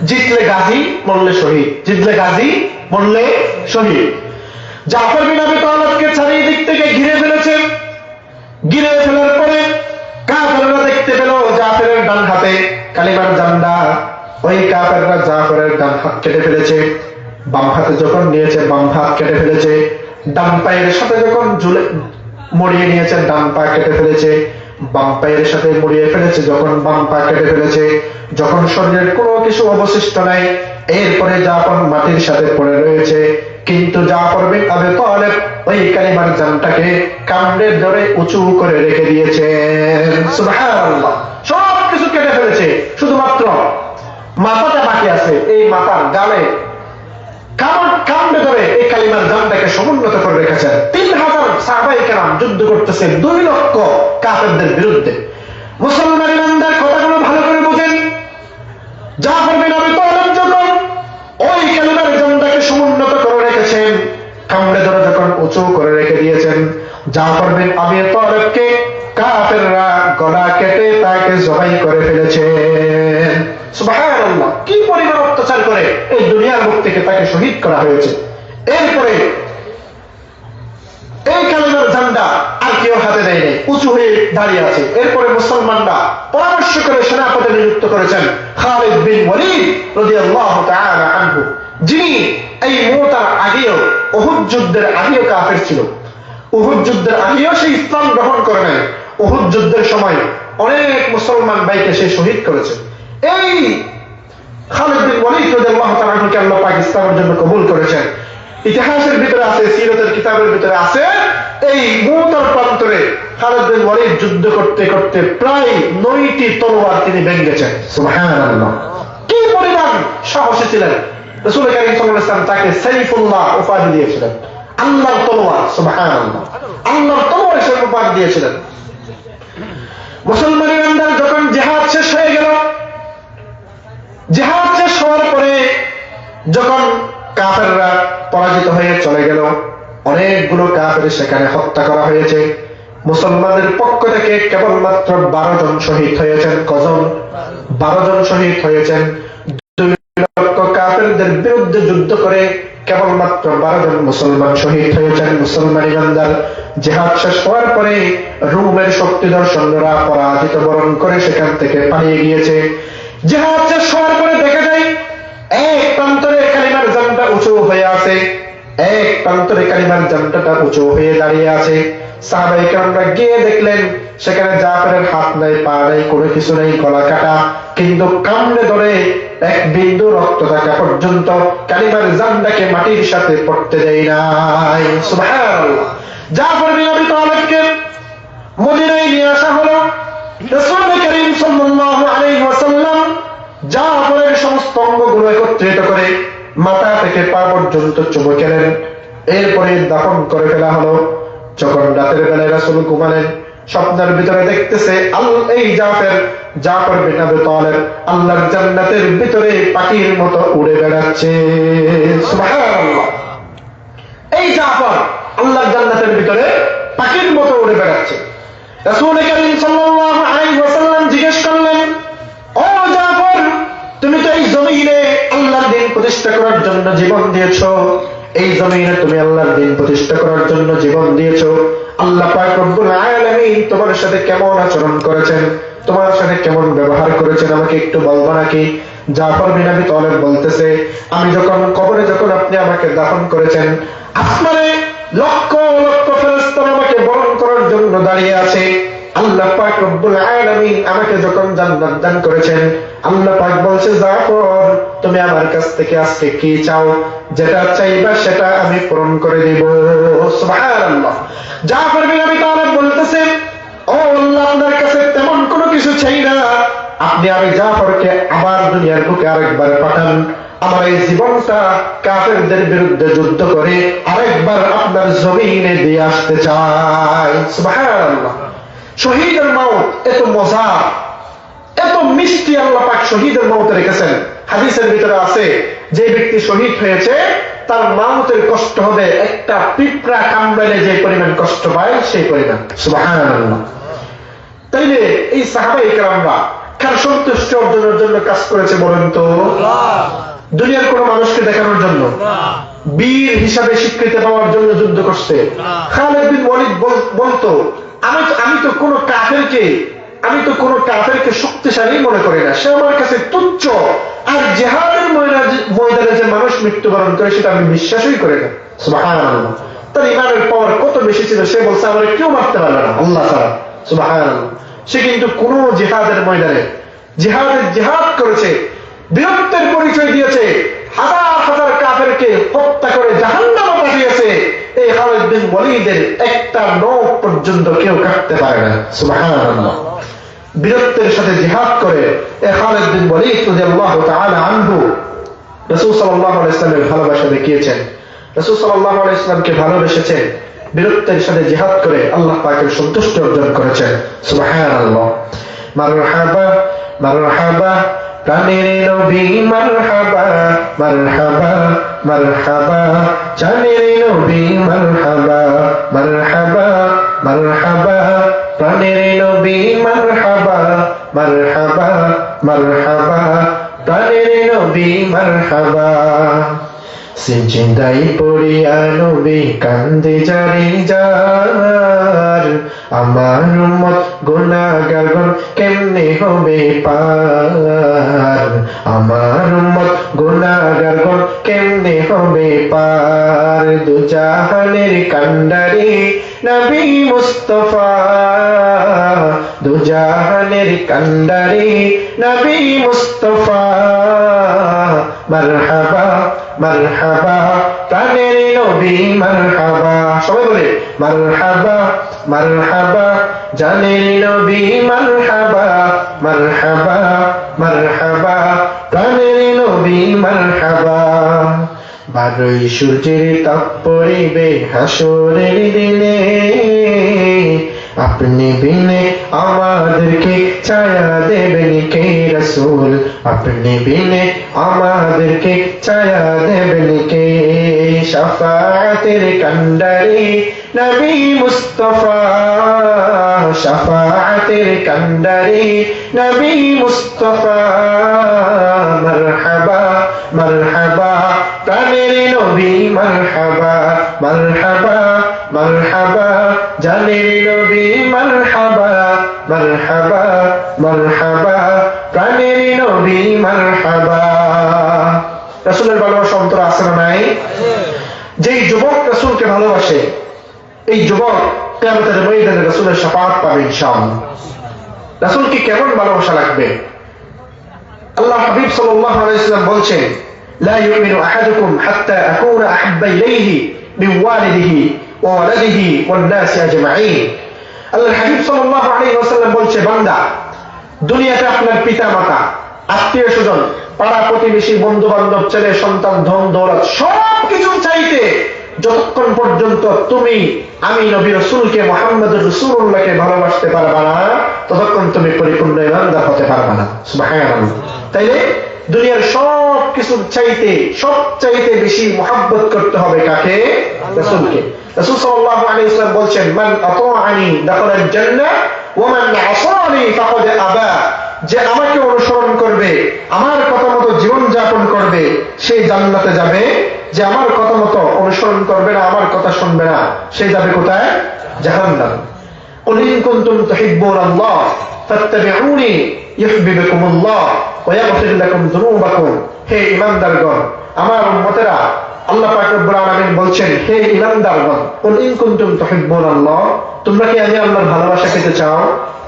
জিতলে গাজী, মরলে শহীদ। জিতলে গাজী, মরলে শহীদ। জাফর বিন আবি তালিবকে চারিদিক থেকে ঘিরে ফেলেছে। ঘিরে ফেলার পরে কাফেররা দেখতে পেল জাফরের ডান হাতে কালিমার ঝান্ডা। ওই কাফেররা জাফরের ডান হাত কেটে ফেলেছে। বাম হাতে যখন নিয়েছে বাম হাত কেটে ফেলেছে। ডান পায়ের সাথে যখন মরিয়ে নিয়েছে ডান পা কেটে ফেলেছে। বাম পায়ের সাথে মরিয়ে ফেলেছে যখন বাম পা কেটে ফেলেছে। যখন শরীরের কোনো কিছু অবশিষ্ট নাই, এরপরে জাফর মাটির সাথে পড়ে রয়েছে। কিন্তু জাফর বিন আবি তালিব ওই কালিমার ঝান্ডাটাকে কামড়ের ধরে উঁচু করে রেখে দিয়েছেন। সুবহানাল্লাহ। সব কিছু কেটে ফেলেছে, শুধুমাত্র মাথাটা বাকি আছে। এই মাথার গালে কামড়ে ধরে এই কালিমার ঝান্ডাকে সমুন্নত করে রেখেছেন। 3000 সাহাবায়ে কেরাম যুদ্ধ করতেছে 2 লক্ষ কাফেরদের বিরুদ্ধে। মুসলমান ইমানদার কথাগুলো ভালো করে বুঝেন। জাফর বিন আবি তালিব যখন ওই কালিমার ঝান্ডাকে সমুন্নত করে রেখেছেন, কামড়ে ধরে যখন উঁচু করে রেখে দিয়েছেন, জাফর বিন আবি তালিবকে কাফেররা গলা কেটে তাকে জবাই করে ফেলেছেন। সুবহানাল্লাহ। কি পরিমাণ অত্যাচার করে এই দুনিয়ার থেকে তাকে শহীদ করা হয়েছে। এরপরে এই কালেমার ঝান্ডা আর কেউ হাতে নেয় নাই, উঁচু হয়ে দাঁড়িয়ে আছে। এরপরে মুসলমানরা পরামর্শ করে সেনাপতি নিযুক্ত করেছেন খালিদ বিন ওয়ালিদ রাদিয়াল্লাহু তাআলা আনহু, যিনি এই মুতার আগেও উহুদ যুদ্ধের আগেও কাফের ছিল। উহুদ যুদ্ধের আগেও সে ইসলাম গ্রহণ করে নাই। উহুদ যুদ্ধের সময় অনেক মুসলমান ভাইকে সে শহীদ করেছে। এই খালিদ বিন ওয়ালিদ রাদিয়াল্লাহু তাআলা আনহুকে আল্লাহ পাক ইসলামের জন্য কবুল করেছেন। ইতিহাসের ভিতরে আছে, সিরাতের কিতাবের ভিতরে আছে, এই মুতার প্রান্তরে খালিদ বিন ওয়ালিদ যুদ্ধ করতে করতে প্রায় 9টি তলোয়ার তিনি ভেঙেছেন। সুবহানাল্লাহ, কি পরিমাণ সাহসী ছিলেন! রাসূল কারীম সাল্লাল্লাহু আলাইহি ওয়াসাল্লাম তাকে সাইফুল্লাহ উপাধি দিয়েছিলেন, আল্লাহর তলোয়ার। সুবহানাল্লাহ, আল্লাহর তলোয়ার হিসেবে উপাধি দিয়েছিলেন। মুসলমান ইমানদার যখন জিহাদ শেষ হয়ে গেল, জিহাদ শেষ হওয়ার পরে যখন কাফেররা পরাজিত হয়ে চলে গেল, অনেকগুলো কাফের সেখানে হত্যা করা হয়েছে। মুসলমানদের পক্ষ থেকে কেবলমাত্র 12 জন শহীদ হয়েছেন। কজন? 12 জন শহীদ হয়েছেন। 2 লক্ষ কাফেরদের বিরুদ্ধে যুদ্ধ করে কেবলমাত্র 12 জন মুসলমান শহীদ হয়েছেন। মুসলমান ইমানদার জিহাদ শেষ হওয়ার পরে রোমের শক্তিধর সৈন্যরা পরাজিত বরণ করে সেখান থেকে পালিয়ে গিয়েছে। জিহাদ শেষ হওয়ার পরে দেখা যায় এক প্রান্তরে কালিমার ঝান্ডা উঁচু হয়ে আছে, এক প্রান্তরে কালিমার ঝান্ডাটা উঁচু হয়ে দাঁড়িয়ে আছে। সাহাবায়ে কেরামরা গিয়ে দেখলেন সেখানে জাফরের হাত নাই, পা নাই, কোনো কিছু নেই, গলা কাটা, কিন্তু কামড়ে ধরে এক বিন্দু রক্ত থাকা পর্যন্ত কালিমার ঝান্ডাকে মাটির সাথে পড়তে দেয় নাই। সুবহানাল্লাহ। জাফর বিন আবি তালিবকে মদিনায় নিয়ে আসা হলো। রাসূল কারীম সাল্লাল্লাহু আলাইহি ওয়াসাল্লাম জাফরের সমস্ত অঙ্গগুলো একত্রিত করে মাথা থেকে পা পর্যন্ত চুমু খেলেন। এরপরে দাফন করে ফেলা হলো। যখন রাতের বেলায় রাসূল ঘুমালেন, স্বপ্নের ভিতরে দেখতেছে এই জাফর বিন আবি তালিব আল্লাহর জান্নাতের ভিতরে পাখির মতো উড়ে বেড়াচ্ছে। সুবহানাল্লাহ, এই জাফর আল্লাহর জান্নাতের ভিতরে পাখির মতো উড়ে বেড়াচ্ছে। রাসূল কারীম সাল্লাল্লাহু আলাইহি ওয়াসাল্লাম জিজ্ঞেস করলেন, ও জাফর, তুমি তো এই জমিনে আল্লাহর দ্বীন প্রতিষ্ঠা করার জন্য জীবন দিয়েছো, এই জমিনে তুমি আল্লাহর দ্বীন প্রতিষ্ঠা করার জন্য জীবন দিয়েছো। আল্লাহ পাক রব্বুল আলামিন তোমার সাথে কেমন আচরণ করেছেন, তোমার সাথে কেমন ব্যবহার করেছেন, আমাকে একটু বলবা নাকি? জাফর বিন আবি তালিব বলতেছে, আমি যখন কবরে যখন আপনি আমাকে দাফন করেছেন, আসমানে লক্ষ লক্ষ ফেরেশতা আমাকে বরণ করার জন্য দাঁড়িয়ে আছে। আল্লাহ পাক রব্বুল আলামিন আমাকে যখন জান্নাত দান করেছেন, আল্লাহ পাক বলছে, জাফর তুমি আমার কাছ থেকে আজকে কি চাও? যেটা চাইবা সেটা আমি পূরণ করে দেব। সুবহানাল্লাহ। জাফর বিন আবি তালিব বলতেছেন, ও আল্লাহ, আপনার কাছে তেমন কোনো কিছু চাই না, আপনি আমি জাফরকে আবার দুনিয়ার বুকে আরেকবার পাঠান। আমার এই জীবনটা কাফেরদের বিরুদ্ধে যুদ্ধ করে আরেকবার আপনার জমিনে দিয়ে আসতে চাই। সুবহানাল্লাহ। শহীদের মওত এত মজা, এত মিষ্টি আল্লাহ পাক শহীদের মওত রেখেছেন। হাদিসের ভিতরে আছে, যে ব্যক্তি শহীদ হয়েছে তার মওতের কষ্ট হবে একটা পিঁপড়া কামড়ালে যে পরিমাণ কষ্ট পায় সেই পরিমাণ। সুবহানাল্লাহ। তাইলে এই সাহাবায়ে কেরামরা কার সন্তুষ্টি অর্জনের জন্য কাজ করেছে বলেন তো? দুনিয়ার কোন মানুষকে দেখানোর জন্য, বীর হিসাবে স্বীকৃতি পাওয়ার জন্য যুদ্ধ করছে। খালিদ বিন ওয়ালিদ বলতো, আমি তো কোনো কাফেরকে শক্তিশালী মনে করি না, সে আমার কাছে তুচ্ছ, আর জিহাদের ময়দানে যে মানুষ মৃত্যুবরণ করে সেটা আমি বিশ্বাসই করি না। সুবহানাল্লাহ। তার ইমানের পাওয়ার কত বেশি ছিল, সে বলছে আমার কেউ মারতে পারবে না আল্লাহ ছাড়া। সুবহানাল্লাহ। সে কিন্তু কোন জিহাদের ময়দানে জিহাদ করেছে, বীরত্বের পরিচয় দিয়েছে, হাজার হাজার কাফেরকে হত্যা করে জাহান্নামে পাঠিয়েছে। এই খালিদ বিন ওয়ালিদের একটা নখ পর্যন্ত কেউ কাটতে পারে না। সুবহানাল্লাহ। বীরত্বের সাথে জিহাদ করে এই খালিদ বিন ওয়ালিদ রাদিয়াল্লাহু তাআলা আনহু রাসূল সাল্লাল্লাহু আলাইহি ওয়াসাল্লামের ভালোবাসা দেখিয়েছেন। রাসূল সাল্লাল্লাহু আলাইহি ওয়াসাল্লামকে ভালোবেসেছেন, বীরত্বের সাথে জিহাদ করে আল্লাহ পাকের সন্তুষ্টি অর্জন করেছেন। সুবহানাল্লাহ। মারহাবা মারহাবা প্রাণের নবী, মারহাবা মারহাবা মারহাবা জানের নবী, মারহাবা মারহাবা মারহাবা প্রাণের নবী, মারহাবা মারহাবা মারহাবা প্রাণের নবী, মারহাবা। সিজদাই পড়িয়া নবী কান্দে জারি যার, আমার উম্মত গুনাহগার কেমনে হবে পার, আমার উম্মত গুনাহগার কেমনে হবে পার। দুজাহানের কান্ডারি নবী মুস্তাফা, দুজাহানের কান্ডারি নবী মুস্তাফা, মারহাবা মারহাবা প্রাণের নবী মারহাবা। সবাই বলে মারহাবা মারহাবা জানের নবী মারহাবা, মারহাবা মারহাবা প্রাণের নবী মারহাবা। 12ই সূর্যের তাপ পড়িবে হাসরের দিনে, আপনি বিনে আমাদেরকে ছায়া দেবেন কে রাসূল, আপনি বিনে আমাদেরকে ছায়া দেবেন কে। শাফাআতের কান্ডারি নবী মুস্তাফা, শাফাআতের কান্ডারি নবী মুস্তাফা, মারহাবা মারহাবা প্রাণের নবী মারহাবা, মারহাবা মারহাবা জানের নবী মারহাবা, মারহাবা মারহাবা প্রাণের নবী মারহাবা। রাসূলের ভালোবাসা অন্তরে আছে না নাই? যেই যুবক রাসূলকে ভালোবাসে এই যুবক কিয়ামতের ময়দানে রাসূলের শাফাআত পাবে ইনশাআল্লাহ। রাসূলকে কেমন ভালোবাসা লাগবে? আল্লাহ হাবিব সাল্লাল্লাহু আলাইহি ওয়াসাল্লাম বলছেন, লা ইউমিনু আহাদুকুম হাত্তা আকুনা আহাব্বা ইলাইহি মিন ওয়ালিদিহি ওয়া ওয়ালাদিহি ওয়ান নাসি আজমাইন। আল্লাহ হাবিব সাল্লাল্লাহু আলাইহি ওয়াসাল্লাম বলছে, বান্দা দুনিয়াতে আপনার পিতামাতা, আত্মীয়-স্বজন, পাড়া প্রতিবেশী, বন্ধু বান্ধব, ছেলে সন্তান, ধন দৌলত সবকিছু চাইতে যতক্ষণ পর্যন্ত তুমি আমি নবী রাসূলকে মুহাম্মদুর রাসূলুল্লাহকে ভালোবাসতে পারবা না, ততক্ষণ তুমি পরিপূর্ণ ঈমানদার হতে পারবা না। সুবহানাল্লাহ। তাইলে দুনিয়ার সব কিছু চাইতে সবচাইতে বেশি মুহাব্বত করতে হবে কাকে? রাসূলকে। রাসূল সাল্লাল্লাহু আলাইহি ওয়াসাল্লাম বলছেন, মান আতাআনি দাখালাল জান্নাহ ওয়া মান আসানি ফাকাদ আবা। যে আমাকে অনুসরণ করবে, আমার কথা মতো জীবন যাপন করবে, সে জান্নাতে যাবে। যে আমার কথা মতো অনুসরণ করবে না, আমার কথা শুনবে না, সে যাবে কোথায়? জাহান্নাম। কুল ইন কুনতুম তুহিব্বুনাল্লাহ ফাত্তাবিউনি ইউহিব্বুকুমুল্লাহ ওয়া ইয়াগফির লাকুম যুনুবাকুম। হে ঈমানদারগণ, আমার উম্মতেরা, আল্লাহ পাক রব্বুল আলামিন বলছেন, হে ঈমানদারগণ, কুল ইন কুনতুম তুহিব্বুনাল্লাহ, তোমরা কি আমি আল্লাহর ভালোবাসা পেতে চাও?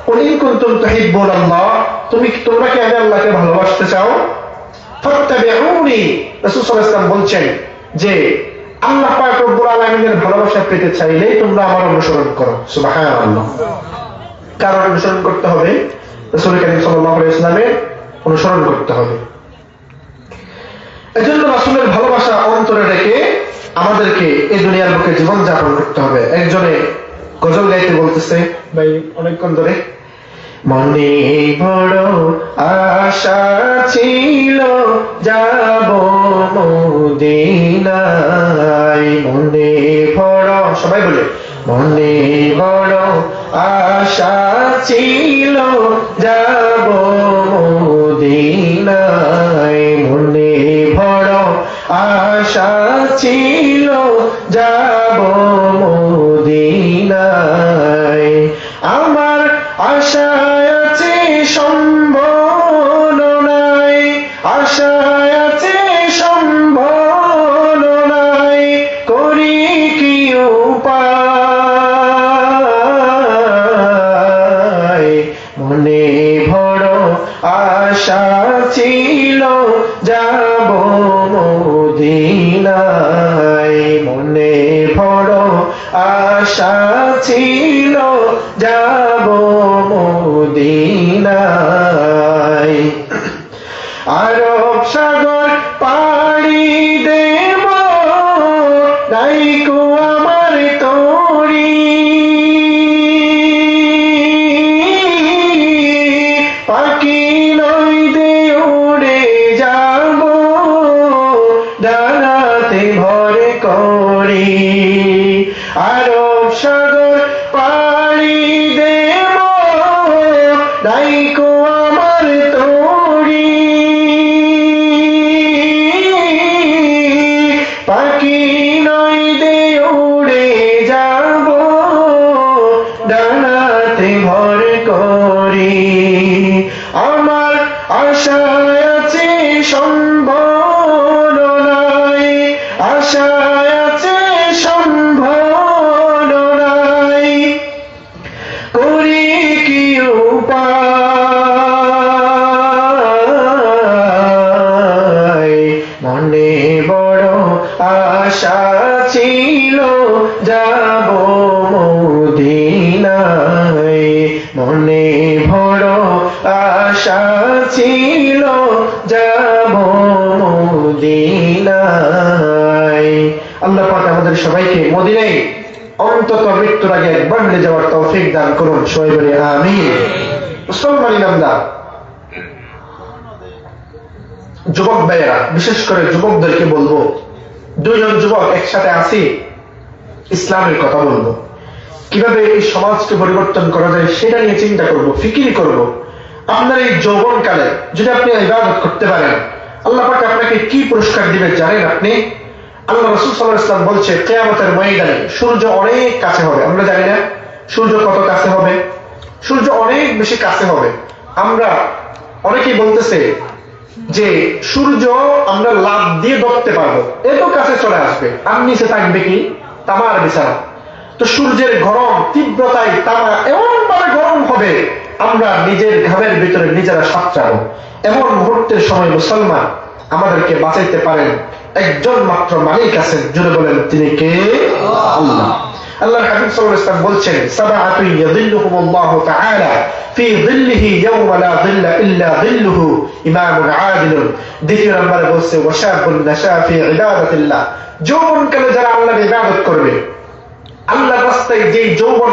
কুল ইন কুনতুম তুহিব্বুনাল্লাহ, তোমরা কি আমি আল্লাহকে ভালোবাসতে চাও? ফাত্তাবিউনি, রাসূল সাল্লাল্লাহু আলাইহি ওয়াসাল্লাম বলছেন যে আল্লাহ পাক রব্বুল আলামিনের ভালোবাসা পেতে চাইলে তোমরা আমার অনুসরণ করো। সুবহানাল্লাহ। কার অনুসরণ করতে হবে? রাসূল কারীম সাল্লাল্লাহু আলাইহি ওয়াসাল্লামের অনুসরণ করতে হবে। এজন্য রাসূলের ভালোবাসা অন্তরে রেখে আমাদেরকে এই দুনিয়ার বুকে জীবন যাপন করতে হবে। একজনে গজল গাইতে বলতেছে, ভাই অনেকক্ষণ ধরে, মনে বড় আশা ছিল যাব মদিনায়, মনে বড়, সবাই বলে, মনে বড় আশা ছিল যাব মদিনায়, মনে বড় আশা ছিল যাব মদিনায়, আমার আশায় আছে সম্ভাবনায়, আশায় আছে সম্ভাবনায়, করি কি উপায়, মনে বড় আশা ছিল যাব মদিনায়, মনে বড় আশা ছিল যাব মদিনায়, আরব সাগর পাড়ি দেব নাইকো আমার তরি, পাখি নই দে উড়ে যাব ডানাতে ভর করি, আরব সাগর পাড়ি দেব নাইকো আমার তরি, আশা ছিল যাব মদিনায়। আল্লাহ পাক আমাদের সবাইকে মদিনায় অন্তত মৃত্যুর আগে একবার হলে যাওয়ার তৌফিক দান করুন, সবাই বলি আমিন। মুসলমান ইমানদার, যুবক ভাইয়েরা, বিশেষ করে যুবকদেরকে বলবো, দুইজন যুবক একসাথে আছি, ইসলামের কথা বলবো, কিভাবে এই সমাজকে পরিবর্তন করা যায় সেটা নিয়ে চিন্তা করব, ফিকির করব। আপনার এই যৌবনকালে যদি আপনি ইবাদত করতে পারেন, আল্লাহ পাক আপনাকে কি পুরস্কার দিবে জানেন আপনি? আল্লাহ রাসূল সাল্লাল্লাহু আলাইহি ওয়াসাল্লাম বলছে, কিয়ামতের ময়দানে সূর্য অনেক কাছে হবে। আমরা জানি না সূর্য কত কাছে হবে, সূর্য অনেক বেশি কাছে হবে। আমরা অনেকেই বলতেছে যে সূর্য আমরা লাফ দিয়ে ধরতে পারবো, এত কাছে চলে আসবে, আর নিচে থাকবে কি তামার বিছানা। তো সূর্যের গরম তীব্রতায় তামা এমন ভাবে গরম হবে, আমরা নিজের ঘামের ভিতরে নিজেরা সাঁতরাবো। এমন মুহূর্তের সময় মুসলমান আমাদেরকে বাঁচাইতে পারেন একজন মাত্র মালিক আছেন, জুড়ে বলেন তিনি কে? আল্লাহ। আল্লাহর হাবিব সাল্লাল্লাহু আলাইহি ওয়াসাল্লাম বলছেন, সাবআতুন ইয়াযিল্লুহুমুল্লাহু তাআলা ফি যিল্লিহি ইয়াওমা লা যিল্লা ইল্লা যিল্লুহু, ইমামুন আদিলুন। দ্বিতীয় নম্বরে বলছে, ওয়াশাবুন নাশা ফি ইবাদাতিল্লাহ, যৌবনকালে যারা আল্লাহর ইবাদত করবে, আল্লাহর রাস্তায় যে যৌবন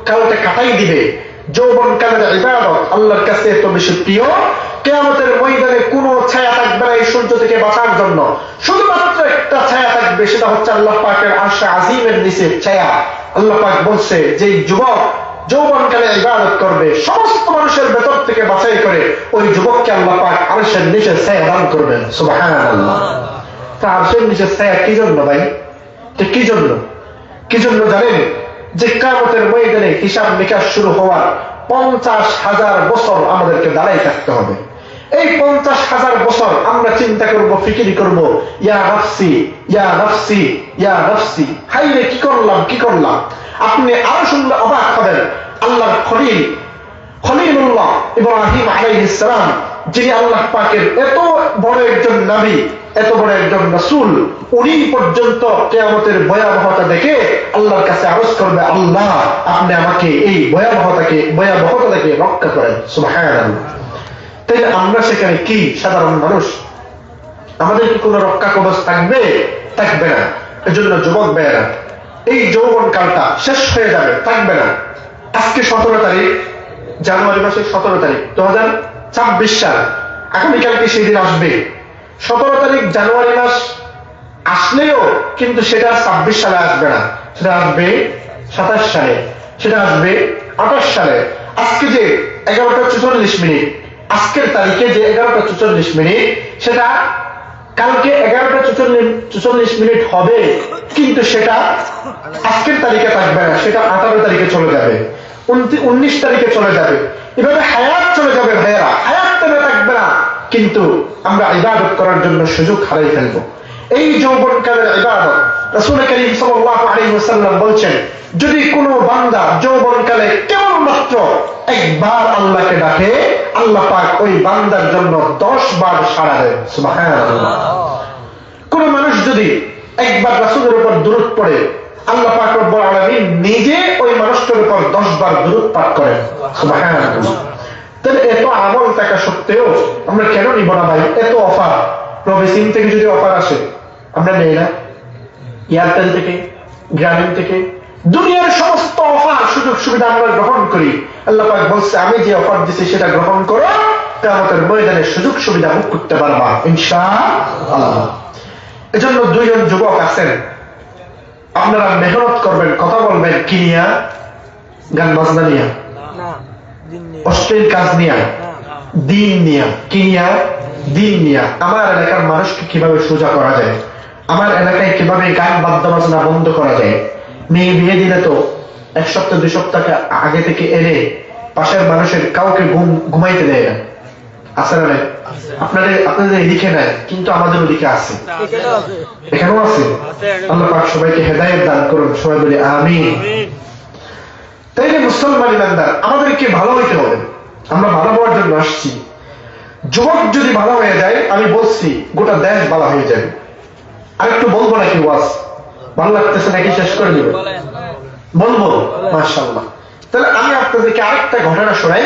কালটা কাটাই দিবে, যৌবন কালের ইবাদত আল্লাহর কাছে এত বেশি প্রিয়, কিয়ামতের ময়দানে কোনো ছায়া থাকবে না এই সূর্য থেকে বাঁচার জন্য। শুধুমাত্র একটা ছায়া থাকবে, সেটা হচ্ছে আল্লাহ পাকের আরশ আজিমের নিচে ছায়া। আল্লাহ পাক বলছে, যে যুবক যৌবনকালে ইবাদত করবে, সমস্ত মানুষের ভেতর থেকে বাছাই করে ওই যুবককে আল্লাহ পাক আরশের নিচে ছায়া দান করবেন। সুবহানাল্লাহ। তা আরশের নিচে ছায়া কি জন্য ভাই? কি জন্য? কি জন্য জানেন? যে কিয়ামতের ময়দানে হিসাব নিকাশ শুরু হওয়ার 50,000 বছর আমাদেরকে দাঁড়াই থাকতে হবে। এই 50,000 বছর আমরা চিন্তা করব, ফিকির করব, ইয়া নাফসি ইয়া নাফসি ইয়া নাফসি, হাইরে কি করলাম কি করলাম। আপনি আরো শুনলে অবাক হবেন, আল্লাহর খলিলুল্লাহ ইব্রাহিম আলাইহিস সালাম, যিনি আল্লাহ পাকের এত বড় একজন নবী, এত বড় একজন রাসূল, উনি পর্যন্ত কিয়ামতের ভয়াবহতা দেখে আল্লাহর কাছে আরজ করবে, আল্লাহ আপনি আমাকে এই ভয়াবহতা থেকে রক্ষা করেন। সুবহানাল্লাহ। তাই আমরা সেখানে কি সাধারণ মানুষ, আমাদের কি কোনো রক্ষা কবচ থাকবে? থাকবে না। এজন্য যুবক ভাইয়েরা, এই যৌবন কালটা শেষ হয়ে যাবে, থাকবে না। আজকে 17 তারিখ, জানুয়ারি মাসের 17 তারিখ 2026 সাল, আগামীকালকে সেই দিন আসবে। 17 তারিখ জানুয়ারি মাস আসলেও কিন্তু সেটা 26 সালে আসবে না, সেটা আসবে 27 সালে, সেটা আসবে 28 সালে। আজকে যে 11:44, আজকের তারিখে যে 11:44, সেটা কালকে 11:44 হবে, কিন্তু সেটা আজকের তারিখে থাকবে না, সেটা 18 তারিখে চলে যাবে, 19 তারিখে চলে যাবে। এভাবে হায়াত চলে যাবে ভাইয়েরা, হায়াত তেমন থাকবে না, কিন্তু আমরা ইবাদত করার জন্য সুযোগ হারাই ফেলবো। এই যৌবনকালের ইবাদত রাসূল করিম সাল্লাল্লাহু আলাইহি ওয়াসাল্লাম বলছেন, যদি কোনো বান্দা যৌবনকালে কেবলমাত্র একবার আল্লাহকে ডাকে, আল্লাহ পাক ওই বান্দার জন্য 10 বার সাড়া দেন। সুবহানাল্লাহ। কোন মানুষ যদি একবার রাসূলের উপর দুরূদ পড়ে, আল্লাহ পাক রব্বুল আলামিন নিজে ওই মানুষটার উপর 10 বার দুরূদ পাঠ করেন। সুবহানাল্লাহ। তাহলে এত আমল থাকা সত্ত্বেও আমরা কেন নিব না ভাই? এত অফার, প্রভিসিং থেকে যদি অফার আসে আমরা নেই না, এয়ারটেল থেকে, গ্রামীণ থেকে, দুনিয়ার সমস্ত অফার সুযোগ সুবিধা আমরা গ্রহণ করি। আল্লাহ পাক বলছে, আমি যে অফার দিছি সেটা গ্রহণ করো, কিয়ামতের ময়দানে সুযোগ সুবিধা ভোগ করতে পারবা ইনশাআল্লাহ। এজন্য দুইজন যুবক আছেন, আপনারা মেহনত করবেন, কথা বলবেন কি নিয়া? গান বাজনা নিয়া, অশ্লীল কাজ নিয়া, দিন নিয়া। কি নিয়া? দিন নিয়া। আমার এলাকার মানুষকে কিভাবে সোজা করা যায়, আমার এলাকায় কিভাবে গান বাদ্য বাজনা বন্ধ করা যায়। মেয়ে বিয়ে দিলে তো 1 সপ্তাহ 2 সপ্তাহ আগে থেকে এনে পাশের মানুষের কাউকে ঘুমাইতে দেয় না, আছে না? আপনাদের এদিকে নাই, কিন্তু আমাদের ওদিকে আছে, এখানেও আছে। আল্লাহ পাক সবাইকে হেদায়েত দান করুন, সবাই বলি আমিন। তাইলে মুসলমান ইমানদার, আমাদেরকে ভালো হইতে হবে, আমরা ভালো হওয়ার জন্য আসছি। যুবক যদি ভালো হয়ে যায়, আমি বলছি গোটা দেশ ভালো হয়ে যাবে। আর একটু বলবো নাকি? ওয়াজ ভালো লাগতেছে নাকি? শেষ করে দিব? বলবো? মাশাআল্লাহ। তাহলে আমি আপনাদেরকে আরেকটা ঘটনা শোনাই,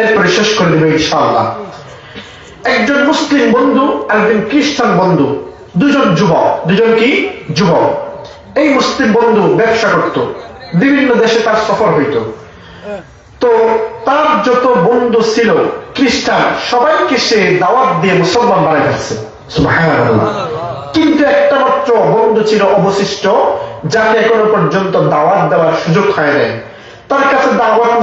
এরপরে শেষ করে দেবে ইনশাআল্লাহ। একজন মুসলিম বন্ধু আর একজন খ্রিস্টান বন্ধু, দুজন যুবক, দুজন কি যুবক। এই মুসলিম বন্ধু ব্যবসা করত, বিভিন্ন দেশে তার সফর হইত। তো তার যত বন্ধু ছিল খ্রিস্টান, সবাইকে সে দাওয়াত দিয়ে মুসলমান বানাই ফেলছে, সুবহানাল্লাহ। কিন্তু একটা মাত্র বন্ধু ছিল অবশিষ্ট, যাকে এখনো পর্যন্ত দাওয়াত দেওয়ার সুযোগ হয় নাই। তার কাছে দাওয়াত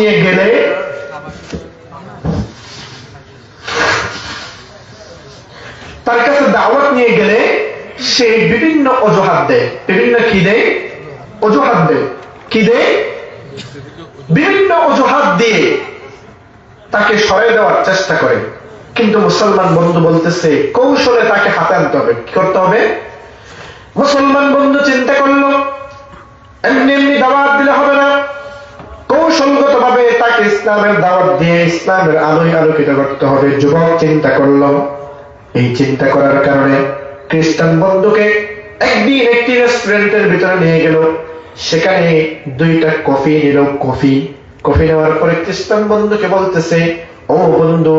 নিয়ে গেলে সে বিভিন্ন অজুহাত দেয়। বিভিন্ন কি দেয়? অজুহাত দেয়। কি দেয়? বিভিন্ন অজুহাত দিয়ে তাকে সরাই দেওয়ার চেষ্টা করে। কিন্তু মুসলমান বন্ধু বলতেছে কৌশলে তাকে হাতে আনতে হবে। কি করতে হবে? মুসলমান বন্ধু চিন্তা করলো এমনি এমনি দাওয়াত দিলে হবে না, কৌশলগত ভাবে তাকে ইসলামের দাওয়াত দিয়ে ইসলামের আলোয় আলোকিত করতে হবে। যুবক চিন্তা করলো। এই চিন্তা করার কারণে খ্রিস্টান বন্ধুকে একদিন একটি রেস্টুরেন্টের ভিতরে নিয়ে গেল। সেখানে 2টা কফি নিল। কফি নেওয়ার পরে খ্রিস্টান বন্ধুকে বলতেছে, ও বন্ধু,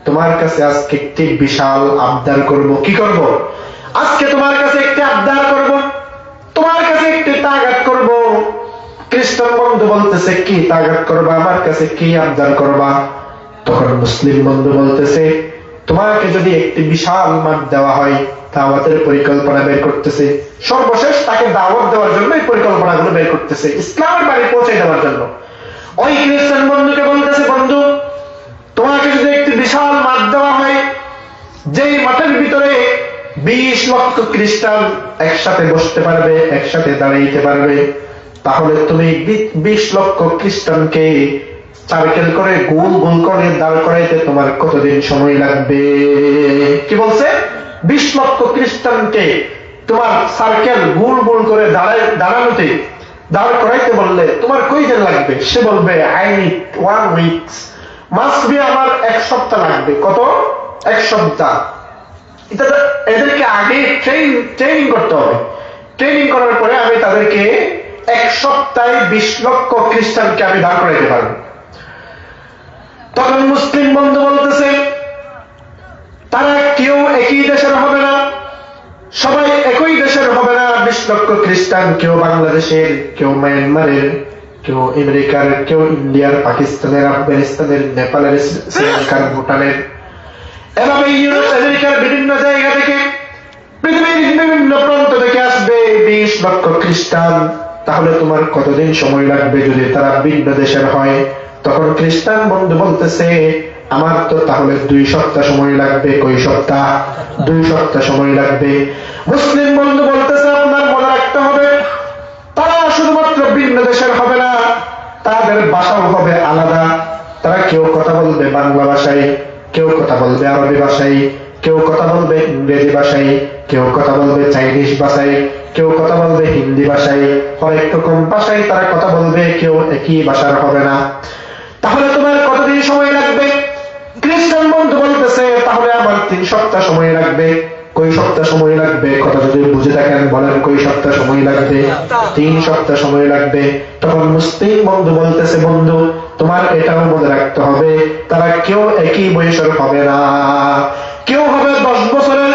তোমার কাছে আজকে একটি বিশাল আবদার করব। কি করব? আজকে তোমার কাছে একটি আবদার করব, তোমার কাছে একটি তাগাত করব। খ্রিস্টান বন্ধু বলতেছে, কি তাগাত করবা? আমার কাছে কি আবদার করবা? তখন মুসলিম বন্ধু বলতেছে, তোমাকে যদি একটি বিশাল মাঠ দেওয়া হয়, দাওয়াতের পরিকল্পনা বের করতেছে। সর্বশেষ তাকে দাওয়াত দেওয়ার জন্য এই পরিকল্পনাগুলো বের করতেছে, ইসলামের বাড়ি পৌঁছে দেওয়ার জন্য। ওই খ্রিস্টান বন্ধুকে বলতেছে, বন্ধু, তোমাকে যদি একটি বিশাল মাঠ দেওয়া হয়, যেই মাঠের ভিতরে 20 লক্ষ খ্রিস্টান একসাথে বসতে পারবে, একসাথে দাঁড়াইতে পারবে, তাহলে তুমি 20 লক্ষ খ্রিস্টানকে সার্কেল করে গোল গোল করে দাঁড় করাইতে তোমার কতদিন সময় লাগবে? কি বলছে? 20 লক্ষ খ্রিস্টানকে তোমার সার্কেল গোল গোল করে দাঁড়ানোতে, দাঁড় করাইতে বললে তোমার কয়দিন লাগবে? সে বলবে, I need 1 week, must be, আমার 1 সপ্তাহ লাগবে। কত? 1 সপ্তাহ। এদেরকে আগে ট্রেনিং করতে হবে। ট্রেনিং করার পরে আমি তাদেরকে 1 সপ্তাহে 20 লক্ষ খ্রিস্টানকে আমি দাঁড় করাইতে পারবো। তখন মুসলিম বন্ধু বলতেছে, তারা কেউ একই দেশের হবে না, সবাই একই দেশের হবে না। 20 লক্ষ খ্রিস্টান, কেউ বাংলাদেশের, কেউ মায়ানমারের, কেউ আমেরিকার, কেউ ইন্ডিয়ার, পাকিস্তানের, আফগানিস্তানের, নেপালের, শ্রীলঙ্কার, ভুটানের, এভাবে ইউরোপ আমেরিকার বিভিন্ন জায়গা থেকে, পৃথিবীর বিভিন্ন প্রান্ত থেকে আসবে 20 লক্ষ খ্রিস্টান। তাহলে তোমার কতদিন সময় লাগবে যদি তারা ভিন্ন দেশের হয়? তখন খ্রিস্টান বন্ধু বলতেছে, আমার তো তাহলে 2 সপ্তাহ সময় লাগবে। কই সপ্তাহ? 2 সপ্তাহ সময় লাগবে। মুসলিম বন্ধু বলতেছে, আপনার মনে রাখতে হবে, তারা শুধুমাত্র ভিন্ন দেশের হবে না, তাদের ভাষাও হবে আলাদা। তারা কেউ কথা বলবে বাংলা ভাষায়, কেউ কথা বলবে আরবি ভাষায়, কেউ কথা বলবে ইংরেজি ভাষায়, কেউ কথা বলবে চাইনিজ ভাষায়, কেউ কথা বলবে হিন্দি ভাষায়। হরেক রকম ভাষায় তারা কথা বলবে, কেউ একই ভাষার হবে না। তাহলে তোমার কতদিন সময় লাগবে? খ্রিস্টান বন্ধু বলতেছে, তাহলে আমার 3 সপ্তাহ সময় লাগবে। কই সপ্তাহ সময় লাগবে? কথা যদি বুঝে থাকেন বলেন, কই সপ্তাহ সময় লাগবে? 3 সপ্তাহ সময় লাগবে। তখন মুসলিম বন্ধু বলতেছে, বন্ধু, তোমার এটাও মনে রাখতে হবে, তারা কেউ একই বয়সের হবে না। কেউ হবে 10 বছরের,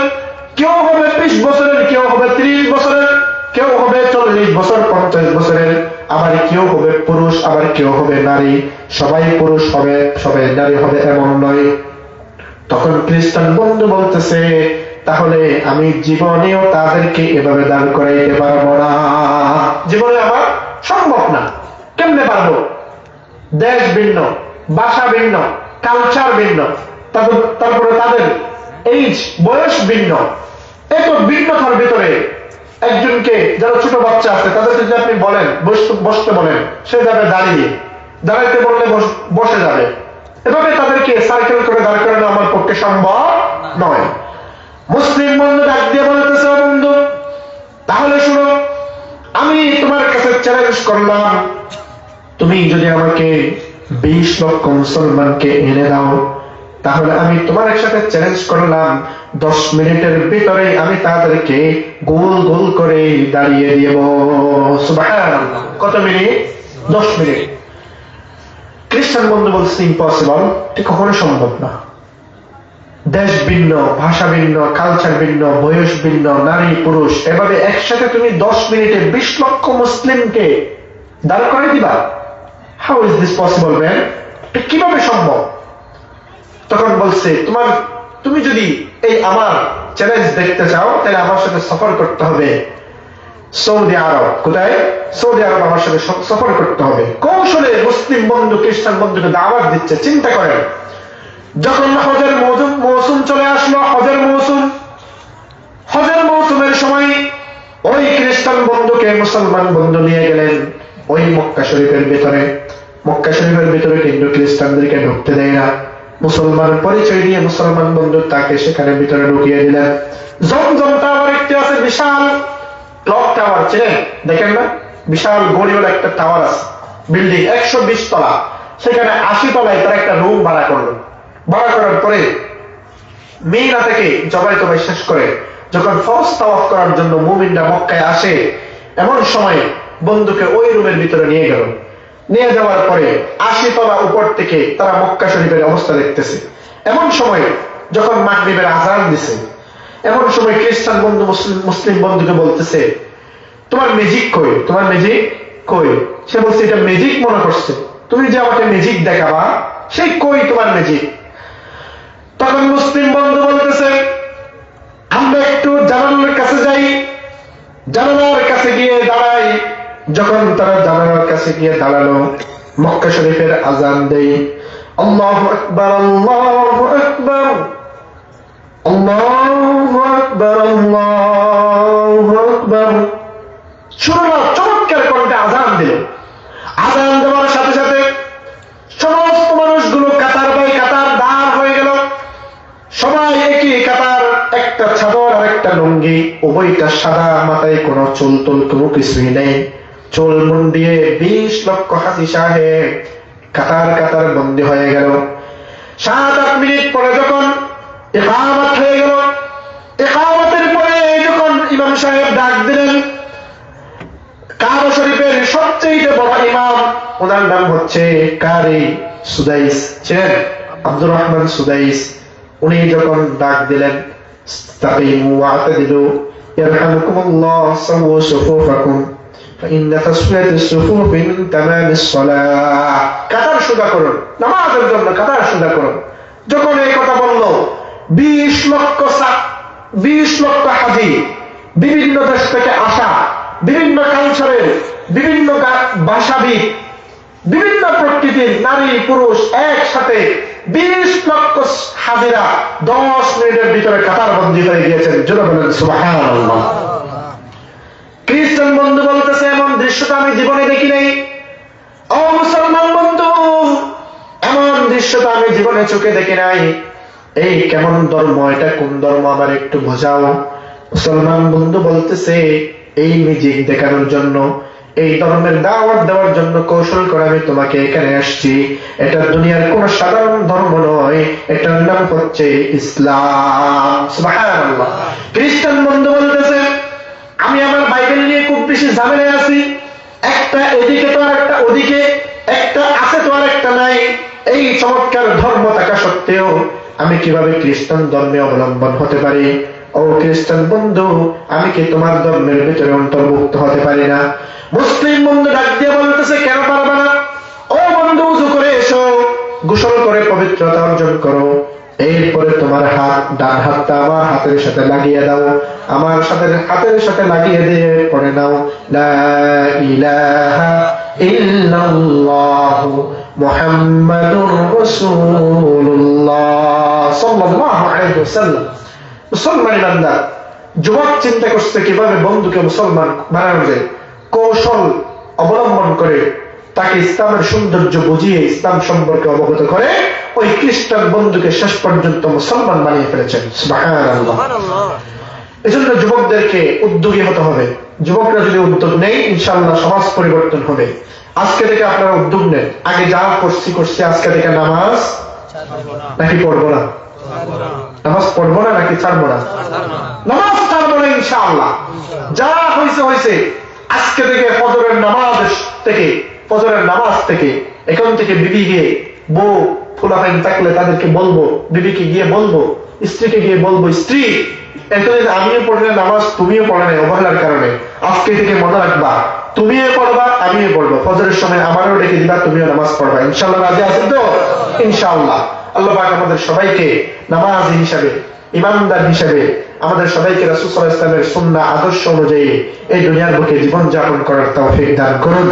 কেউ হবে 20 বছরের, কেউ হবে 30 বছরের, কেউ হবে 40 বছর, 50 বছরের, আবার কেউ হবে পুরুষ, আবার কেউ হবে নারী। সবাই পুরুষ হবে, সবাই নারী হবে এমন নয়। তখন খ্রিস্টান বন্ধু বলতেছে, তাহলে আমি জীবনেও তাদেরকে এভাবে দান করাইতে পারবো না, জীবনে আমার সম্ভব না। কেমনে পারবো? দেশ ভিন্ন, ভাষা ভিন্ন, কালচার ভিন্ন, তারপরে তাদের এইজ, বয়স ভিন্ন। এত ভিন্নতার ভিতরে একজনকে, যারা ছোট বাচ্চা আছে, তাদের যদি আপনি বলেন বসতে বলেন, সে যাবে দাঁড়িয়ে, দাঁড়াইতে বললে বসে যাবে। এভাবে তাদেরকে সার্কেল করে দাঁড় করানো আমার পক্ষে সম্ভব নয়। মুসলিম বন্ধু ডাক দিয়ে বলতেছে, বন্ধু, তাহলে শুনো, আমি তোমার কাছে চ্যালেঞ্জ করলাম, তুমি যদি আমাকে 20 লক্ষ মুসলমানকে এনে দাও, তাহলে আমি তোমার একসাথে চ্যালেঞ্জ করলাম, 10 মিনিটের ভিতরে আমি তাদেরকে গোল গোল করে দাঁড়িয়ে দিব। সুবহানাল্লাহ। কত মিনিট? 10 মিনিট। খ্রিস্টান বন্ধু বলছে ইম্পসিবল, এটা কখনো সম্ভব না। দেশ ভিন্ন, ভাষা ভিন্ন, কালচার ভিন্ন, বয়স ভিন্ন, নারী পুরুষ, এভাবে একসাথে তুমি 10 মিনিটে 20 লক্ষ মুসলিমকে দাঁড় করে দিবা? How is this possible man? এটা কিভাবে সম্ভব? তখন বলছে তুমি যদি এই আমার চ্যালেঞ্জ দেখতে চাও তাহলে আমার সাথে সফর করতে হবে সৌদি আরব। কোথায়? সৌদি আরব আমার সাথে সফর করতে হবে। কৌশলে মুসলিম বন্ধু খ্রিস্টান বন্ধুকে দাওয়াত দিচ্ছে। চিন্তা করেন, যখন হজের মৌসুম চলে আসলো, হজের মৌসুমের সময় ওই খ্রিস্টান বন্ধুকে মুসলমান বন্ধু নিয়ে গেলেন ওই মক্কা শরীফের ভিতরে। মক্কা শরীফের ভিতরে কিন্তু খ্রিস্টানদেরকে ঢুকতে দেয় না। মুসলমান পরিচয় দিয়ে মুসলমান বন্ধু তাকে সেখানে ভিতরে ঢুকিয়ে দিলেন। জমজম টাওয়ার একটি আছে, বিশাল ক্লক টাওয়ার, চেনেন? দেখেন না, বিশাল গড়িওয়ালা একটা টাওয়ার আছে, বিল্ডিং 120 তলা। সেখানে 80 তলায় তার একটা রুম ভাড়া করলো। ভাড়া করার পরে মিনা থেকে জবাই শেষ করে যখন ফরজ তাওয়াফ করার জন্য মুমিনরা মক্কায় আসে, এমন সময় বন্ধুকে ওই রুমের ভিতরে নিয়ে গেল। নিয়ে যাওয়ার পরে 80 তলা উপর থেকে তারা মক্কা শরীফের অবস্থা দেখতেছে। এমন সময় যখন মাগরিবের আযান দিছে, এমন সময় খ্রিস্টান বন্ধু মুসলিম বন্ধুকে বলতেছে, তোমার ম্যাজিক কই? তোমার ম্যাজিক কই? সে বলছে, এটা ম্যাজিক মনে করছে, তুমি যে আমাকে ম্যাজিক দেখাবা, সেই কই তোমার ম্যাজিক? তখন মুসলিম বন্ধু বলতেছে, আমরা একটু জানালার কাছে যাই, জানালার কাছে গিয়ে দাঁড়াই। যখন তারা জানালার কাছে গিয়ে দাঁড়ালো, মক্কা শরীফের আযান দেই, আল্লাহু আকবার, আল্লাহু আকবার, আল্লাহু আকবার, আল্লাহু আকবার। শুনলো, চমৎকার কণ্ঠে আযান দিল। আযান দেওয়ার সাথে সাথে সমস্ত মানুষগুলো কাতার বাই কাতার দাঁড় হয়ে গেল। সবাই একই কাতার, একটা চাদর আর একটা লুঙ্গি, উভয়টা সাদা, মাথায় কোনো চুল টুল কোনো কিছুই নেই। চুল মুন্ডিয়ে 20 লক্ষ হাজি সাহেব কাতার কাতার বন্দী হয়ে গেল। 7-8 মিনিট পরে যখন ইকামত হয়ে গেল, ইকামতের পরে যখন ইমাম সাহেব ডাক দিলেন, কাবা শরীফের সবচেয়ে বড় ইমাম, ওনার নাম হচ্ছে কারি সুদাইস, ছিলেন আব্দুর রহমান সুদাইস। উনি যখন ডাক দিলেন, ইসতাকিমু ওয়া'তাদিলু ইয়ারহামুকুমুল্লাহ, সাওয়ু সুফুফাকুম ফাইন্না তাসওয়াতিস সুফুফি মিন তামামিস সালাহ। কাতার সোজা করুন, নামাজের জন্য কাতার সোজা করুন। যখন এই কথা বলল, 20 লক্ষ হাজি, বিভিন্ন দেশ থেকে আসা, বিভিন্ন কালচারের, বিভিন্ন ভাষাবিদ, বিভিন্ন প্রকৃতির নারী পুরুষ একসাথে 20 লক্ষ হাজিরা 10 মিনিটের ভিতরে কাতার বন্দী হয়ে গিয়েছেন। জোরে বলেন সুবহানাল্লাহ। খ্রিস্টান বন্ধু বলতেছে, এমন দৃশ্যটা আমি জীবনে দেখি নাই। ও মুসলমান বন্ধু, এমন দৃশ্যটা আমি জীবনে চোখে দেখি নাই। এই কেমন ধর্ম, এটা কোন ধর্ম, আমার একটু বোঝাও। মুসলমান বন্ধু বলতেছে, এই ম্যাজিক দেখানোর জন্য, এই ধর্মের দাওয়াত দেওয়ার জন্য কৌশল করে আমি তোমাকে এখানে আসছি। এটা দুনিয়ার কোন সাধারণ ধর্ম নয়, এটার নাম হচ্ছে ইসলাম। সুবহানাল্লাহ। খ্রিস্টান বন্ধু বলতেছে, আমি আমার বাইবেল নিয়ে খুব বেশি ঝামেলায় আছি। একটা এদিকে তো আর একটা ওদিকে, একটা আছে তো আর একটা নাই। এই চমৎকার ধর্ম থাকা সত্ত্বেও আমি কিভাবে খ্রিস্টান ধর্মে অবলম্বন হতে পারি? ও খ্রিস্টান বন্ধু, আমি কি তোমার ধর্মের ভিতরে অন্তর্ভুক্ত হতে পারি না? মুসলিম বন্ধু ডাক দিয়ে বলতেছে, কেন পারবে না? ও বন্ধু, উযু করে এসো, গোসল করে পবিত্রতা অর্জন করো, এরপরে তোমার ডান হাতটা আমার হাতের সাথে লাগিয়ে দাও, আমার হাতের সাথে লাগিয়ে দিয়ে পড়ে নাও, লা ইলাহা ইল্লাল্লাহু মুহাম্মাদুর রাসূলুল্লাহ সাল্লাল্লাহু আলাইহি ওয়াসাল্লাম। মুসলমান বান্দা যুবক চিন্তা করছে কিভাবে বন্ধুকে মুসলমান বানানো যায়। কৌশল অবলম্বন করে তাকে ইসলামের সৌন্দর্য বুঝিয়ে ইসলাম সম্পর্কে অবগত করে ওই খ্রিস্টান বন্ধুকে শেষ পর্যন্ত মুসলমান বানিয়ে ফেলেছেন। সুবহানাল্লাহ। এজন্য যুবকদেরকে উদ্যোগী হতে হবে। যুবকরা যদি উদ্যোগ নেই, ইনশাআল্লাহ সমাজ পরিবর্তন হবে। আজকে থেকে আপনারা উদ্যোগ নেন। আগে যা করছি আজকে থেকে নামাজ নাকি পড়বো না? নামাজ পড়বো না নাকি ছাড়বো না? নামাজ ছাড়বো না ইনশাআল্লাহ। যা হয়েছে হয়েছে। আজকে থেকে ফজরের নামাজ থেকে এখন থেকে বিবিকে, বউ ফুলাফাইন থাকলে তাদেরকে বলবো, বিবিকে গিয়ে বলবো, স্ত্রীকে গিয়ে বলবো, স্ত্রী এতদিন আমিও পড়লে নামাজ তুমিও পড়ে নাই অবহেলার কারণে, আজকে থেকে মনে রাখবা তুমিও পড়বা আমিও পড়বো, ফজরের সময় আমারও ডেকে দিবা, তুমিও নামাজ পড়বা। ইনশাআল্লাহ রাজি আছেন তো? ইনশাআল্লাহ। আল্লাহ পাক আমাদের সবাইকে নামাজি হিসাবে, ইমানদার হিসাবে আমাদের সবাইকে রাসূল সাল্লাল্লাহু আলাইহি ওয়াসাল্লামের সুন্নাহ আদর্শ অনুযায়ী এই দুনিয়ার বুকে জীবন যাপন করার তৌফিক দান করুন।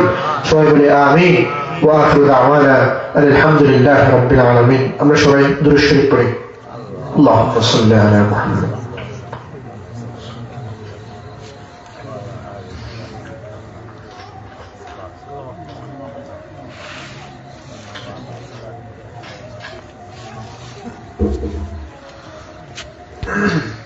সবাই বলি আমিন। ওয়া আখিরু দাওয়ানা আলহামদুলিল্লাহি রাব্বিল আলামিন। আমরা সবাই দুরূদ শরীফ পড়ি। আল্লাহুম্মা সাল্লি আলা মুহাম্মাদ। Mm-hmm.